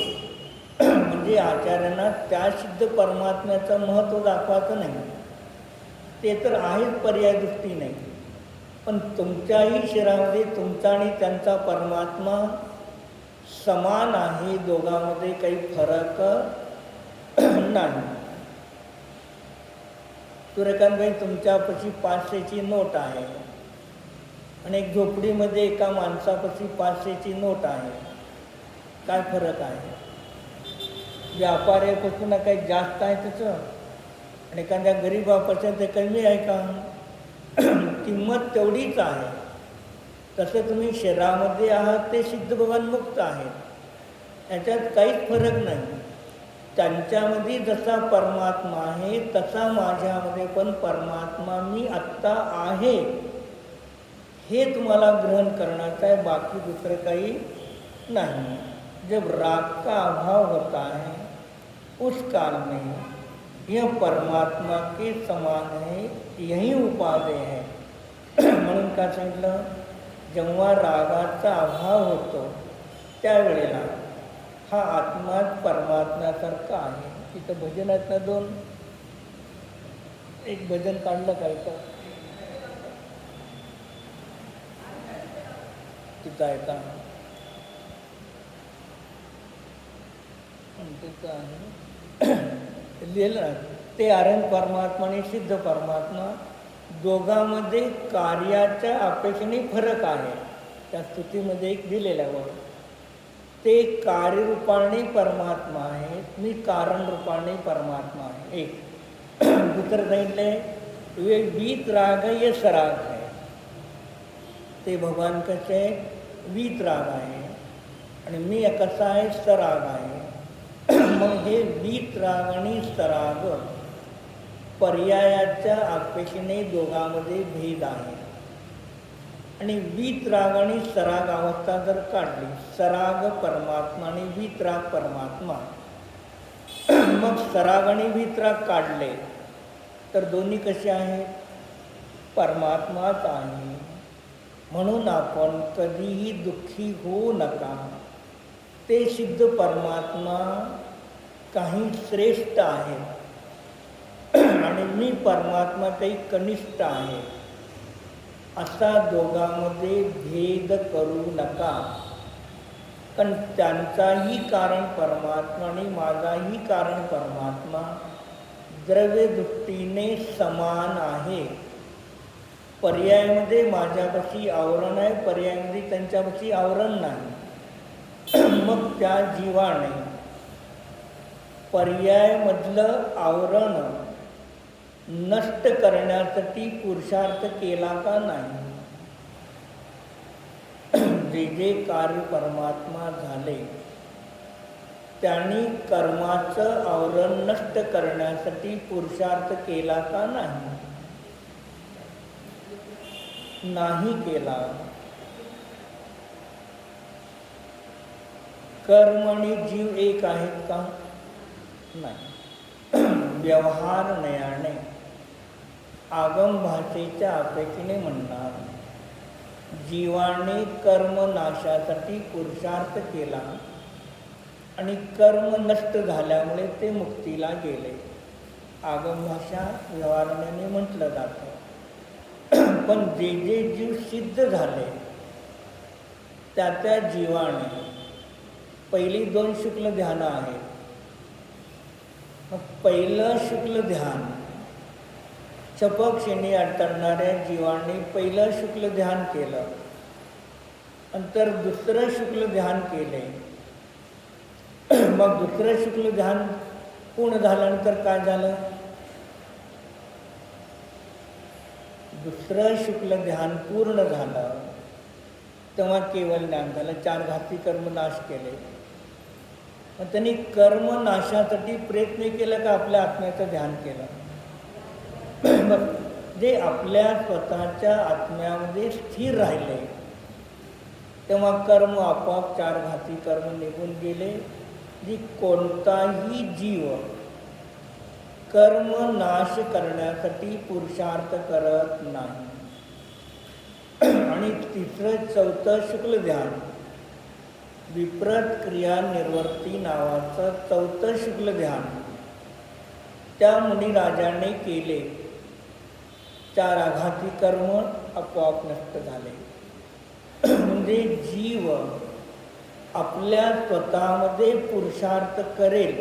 म्हणजे आचार्यांना त्या सिद्ध परमात्म्याचं महत्त्व दाखवायचं नाही, ते तर आहेच, पर्याय दृष्टी नाही. पण तुमच्याही शरीरामध्ये तुमचा आणि त्यांचा परमात्मा समान आहे, दोघांमध्ये काही फरक नाही. सूर्यकांतबाई, तुमच्यापाशी 500ची नोट आहे आणि एक झोपडीमध्ये एका माणसापाशी 500ची नोट आहे, काय फरक आहे? व्यापाऱ्यापासून काही जास्त आहे त्याचं, आणि एखाद्या गरीबापासून ते कमी आहे का? किंमत तेवढीच आहे. तसं तुम्ही शरीरामध्ये आहात ते सिद्ध भगवान मुक्त आहेत, याच्यात काहीच फरक नाही. त्यांच्यामध्ये जसा परमात्मा आहे तसा माझ्यामध्ये पण परमात्मा मी आत्ता आहे, हे तुम्हाला ग्रहण करण्याचं आहे, बाकी दुसरं काही नहीं। जब राग का अभाव होता है उस काल में यह परमात्मा के समान है, यही उपादेय है। म्हणून का सांगितलं, जेव्हा रागाचा अभाव होतो त्यावेळेला हा आत्माच परमात्म्यासारखा आहे. तिथं भजन आहेत ना दोन, एक भजन काढलं काय तर तिथं आहे का, तिथं आहे लिहिलं ते आर्यन परमात्मा आणि सिद्ध परमात्मा दोघांमध्ये कार्याच्या अपेक्षेने फरक आहे. त्या स्तुतीमध्ये एक दिलेल्यावर ते कार्यरूपाने परमात्मा आहे, मी कारण रूपाने परमात्मा आहे. एक दुसरं सांगितले वे वीत राग ये सराग आहे. ते भगवान कसे वीत राग आहे आणि मी कसा आहे सराग आहे. मग हे वीत राग आणि सराग पर्यायाच्या अपेक्षेने दोघांमध्ये भेद आहे. आणि वीतराग आणि सराग अवस्था जर काढली, सराग परमात्मा आणि वीतराग परमात्मा, मग सराग आणि वीतराग काढले तर दोन्ही कसे आहेत, परमात्माच आहे. म्हणून आपण कधीही दुःखी होऊ नका. ते सिद्ध परमात्मा काही श्रेष्ठ आहेत आणि मी परमात्मा काही कनिष्ठ आहे, असा दोघांमध्ये भेद करू नका. पण त्यांचाही कारण परमात्मा आणि माझाही कारण परमात्मा द्रव्यदृष्टीने समान आहे. पर्यायामध्ये माझ्यापाशी आवरण आहे, पर्यायामध्ये त्यांच्यापाशी आवरण नाही. मग त्या जीवाने पर्यायामधलं आवरण नष्ट करण्यासाठी पुरुषार्थ केला का नाही. जे जे कार्य परमात्मा झाले त्यांनी कर्माचं आवरण नष्ट करण्यासाठी पुरुषार्थ केला का नाही, नाही केला. कर्म आणि जीव एक आहेत का, नाही. व्यवहार नयाने आगम भाषेच्या अपेक्षेने म्हणणार, जीवाने कर्म नाशासाठी पुरुषार्थ केला आणि कर्म नष्ट झाल्यामुळे ते मुक्तीला गेले. आगम भाषा व्यवहाराने म्हटलं जातं. पण जे जे जीव सिद्ध झाले त्या त्या जीवाने पहिली दोन शुक्ल ध्यानं आहेत. मग पहिलं शुक्ल ध्यान चपक शेणी अडतरणाऱ्या जीवांनी पहिलं शुक्ल ध्यान केलं, नंतर दुसरं शुक्ल ध्यान केले. मग दुसरं शुक्ल ध्यान पूर्ण झाल्यानंतर काय झालं, दुसरं शुक्ल ध्यान पूर्ण झालं तेव्हा केवळ ज्ञान झालं. 4 घाती कर्म नाश केले. मग त्यांनी कर्म नाशासाठी प्रयत्न केला का आपल्या आत्म्याचं ध्यान केलं. मग जे आपल्या स्वतःच्या आत्म्यामध्ये स्थिर राहिले तेव्हा कर्म आपोआप 4 घाती कर्म निघून गेले. जी कोणताही जीव कर्म नाश करण्यासाठी पुरुषार्थ करत नाही. आणि तिसरं चौथं शुक्ल ध्यान विप्रत क्रिया निर्वर्ती नावाचं चौथं शुक्ल ध्यान त्या मुनिराजाने केले. 4 आघाती कर्म आपोआप नष्ट झाले. म्हणजे जीव आपल्या स्वतःमध्ये पुरुषार्थ करेल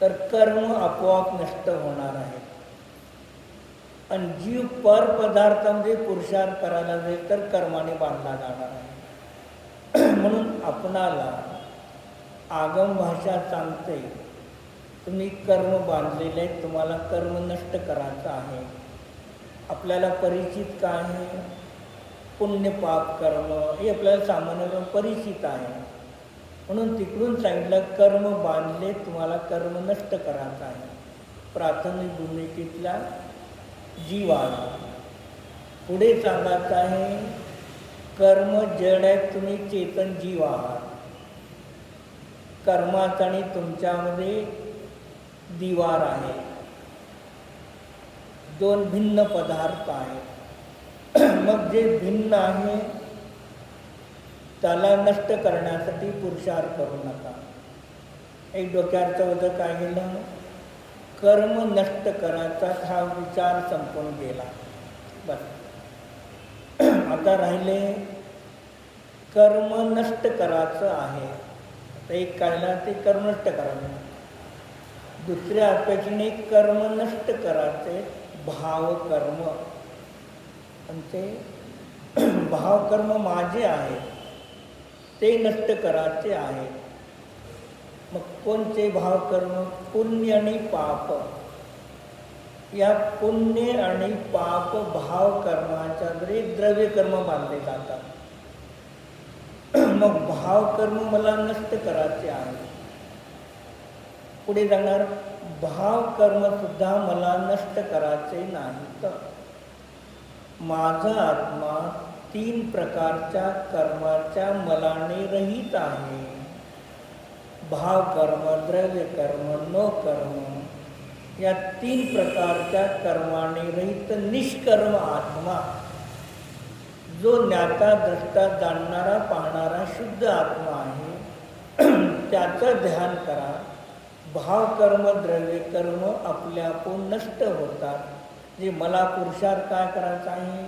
तर कर्म आपोआप नष्ट होणार आहे. आणि जीव पर पदार्थामध्ये पुरुषार्थ करायला जाईल तर कर्माने बांधला जाणार आहे. म्हणून आपणाला आगम भाषा सांगते तुम्ही कर्म बांधलेले आहेत, तुम्हाला कर्म नष्ट करायचं आहे. आपल्याला परिचित काय आहे, पुण्य पाप कर्म हे आपल्याला सामान्य परिचित आहे. म्हणून तिकडून सांगितलं कर्म बांधले, तुम्हाला कर्म नष्ट करायचं आहे. प्राथमिक भूमिकेतला जीव आहे. पुढे सांगायचं आहे कर्म जड आहे, तुम्ही चेतन जीव आहात. कर्मात आणि तुमच्यामध्ये दिवार आहे, 2 भिन्न पदार्थ आहेत. मग जे भिन्न आहे त्याला नष्ट करण्यासाठी पुरुषार्थ करू नका. एक डोक्याचं होतं काय गेलं, कर्म नष्ट करायचा हा विचार संपून गेला. बस आता राहिले कर्म नष्ट करायचं आहे. तर एक काढला ते कर्म नष्ट करायचं, दुसऱ्या अपेक्षेने कर्म नष्ट करायचे भावकर्म. आणि ते भावकर्म माझे आहे ते नष्ट करायचे आहे. मग कोणते भावकर्म? पुण्य आणि पाप. या पुण्य आणि पाप भावकर्माच्या द्वारे द्रव्यकर्म मानले जातात. मग भावकर्म मला नष्ट करायचे आहे. पुढे जाणार भावकर्म सुद्धा मला नष्ट करायचे नाही. तर माझा आत्मा 3 प्रकारच्या कर्माच्या मलाने रहित आहे. भावकर्म, द्रव्यकर्म, नो कर्म. या 3 प्रकारच्या कर्माने रहित निष्कर्म आत्मा, जो ज्ञाता द्रष्टा जाणणारा पाहणारा शुद्ध आत्मा आहे, त्याचं ध्यान करा. भावकर्म, द्रव्यकर्म आपल्या आपण नष्ट होतात. जे मला पुरुषार्थ काय करायचा आहे,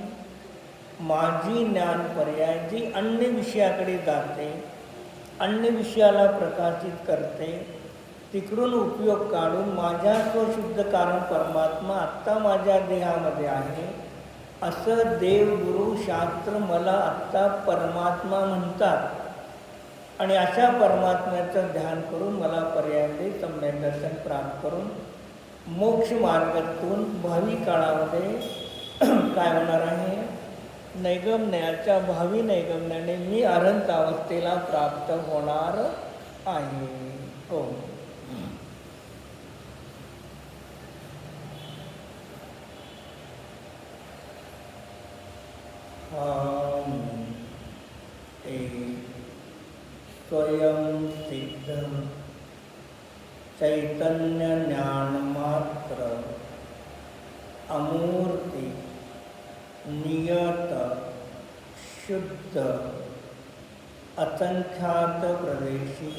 माझी ज्ञान पर्याय जी अन्य विषयाकडे जाते, अन्य विषयाला प्रकाशित करते, तिकडून उपयोग काढून माझ्या स्वशुद्ध कारण परमात्मा आत्ता माझ्या देहामध्ये आहे असं देव, गुरु, शास्त्र मला आत्ता परमात्मा म्हणतात. आणि अशा परमात्म्याचं ध्यान करून मला पर्यायामध्ये सम्यक दर्शन प्राप्त करून मोक्ष मार्गातून भावी काळामध्ये काय होणार आहे, नैगम्याच्या भावी नैगम्याने मी अनंत अवस्थेला प्राप्त होणार आहे. हो. स्वयं सिद्ध चैतन्य ज्ञान मात्र अमूर्ति नियत शुद्ध असंख्यात प्रदेशी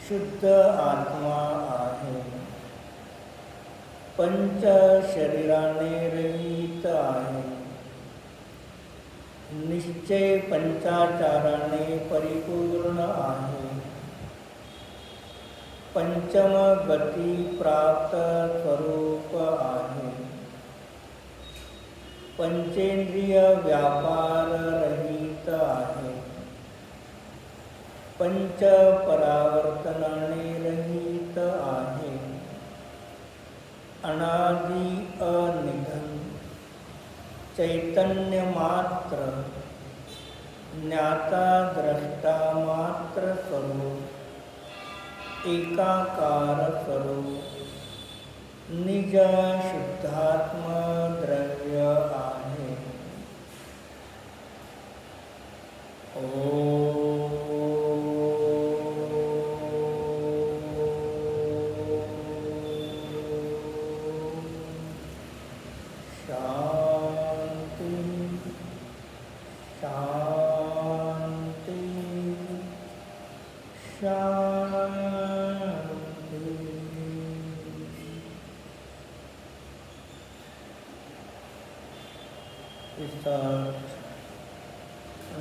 शुद्ध आत्मा आहे. पंच शरीराने रहित आहे. निश्चय पंचाचाराने परिपूर्ण आहे. पंचम गती प्राप्त स्वरूप आहे. पंचेंद्रिय व्यापार रहित आहे. पंच परावर्तनाने रहित आहे. अनादि अनिधन चैतन्य मात्र ज्ञाता द्रष्टा मात्र स्वरूप एकाकार स्वरूप निज शुद्धात्म द्रव्य आहे.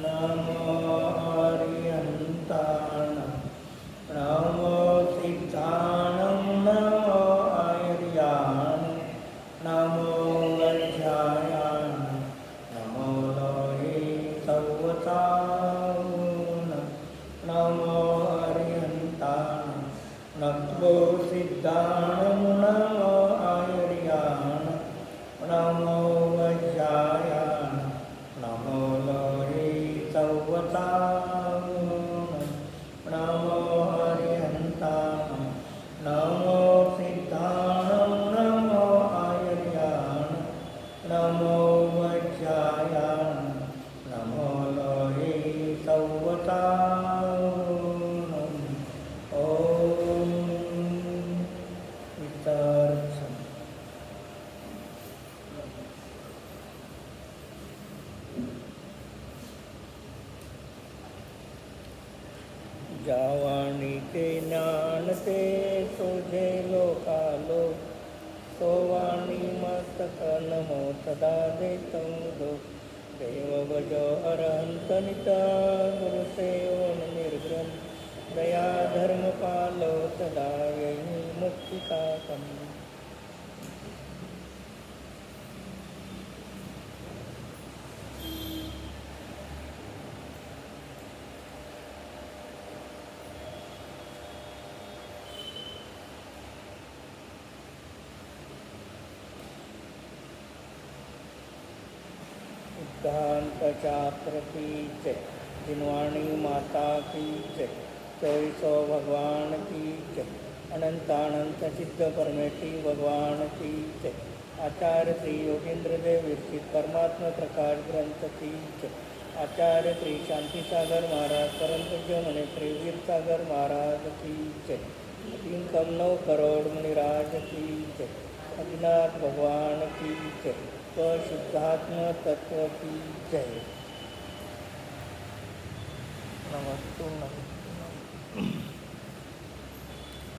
नमो अरिहन्ताण नमो सिद्धाणं नमो आर्याण नमो गच्छायाण नमो लोहे सवताण नमो अरिहन्ताण नमो सिद्धाणं नमो आर्याण नमो गच्छायाण नमो लोहे सवताण जावाणी के ज्ञान ते सोझे लोकालो सोवाणी मस्तक नमो सदा देतो देव भजो अरहंत निता गुरु सेवन निर्ग्रंथ दया धर्म पालो सदा येई मुक्तिका कम. सिद्धांत शास्त्र की जय, जिनवाणी माता की जय, 2400 भगवान की जय, अनंतानंत सिद्ध परमेटी भगवान की जय, आचार्य श्री योगेंद्र देव विरचित परमात्मा प्रकाश ग्रंथ की जय, आचार्य श्री शांति सागर महाराज परम पूज्य मने श्री वीर सागर महाराज की जय, 3 करोड़ मुनिराज की जय, अभिनाथ भगवान की जय, शुद्धात्मा तत्व की जय. नमस्ते.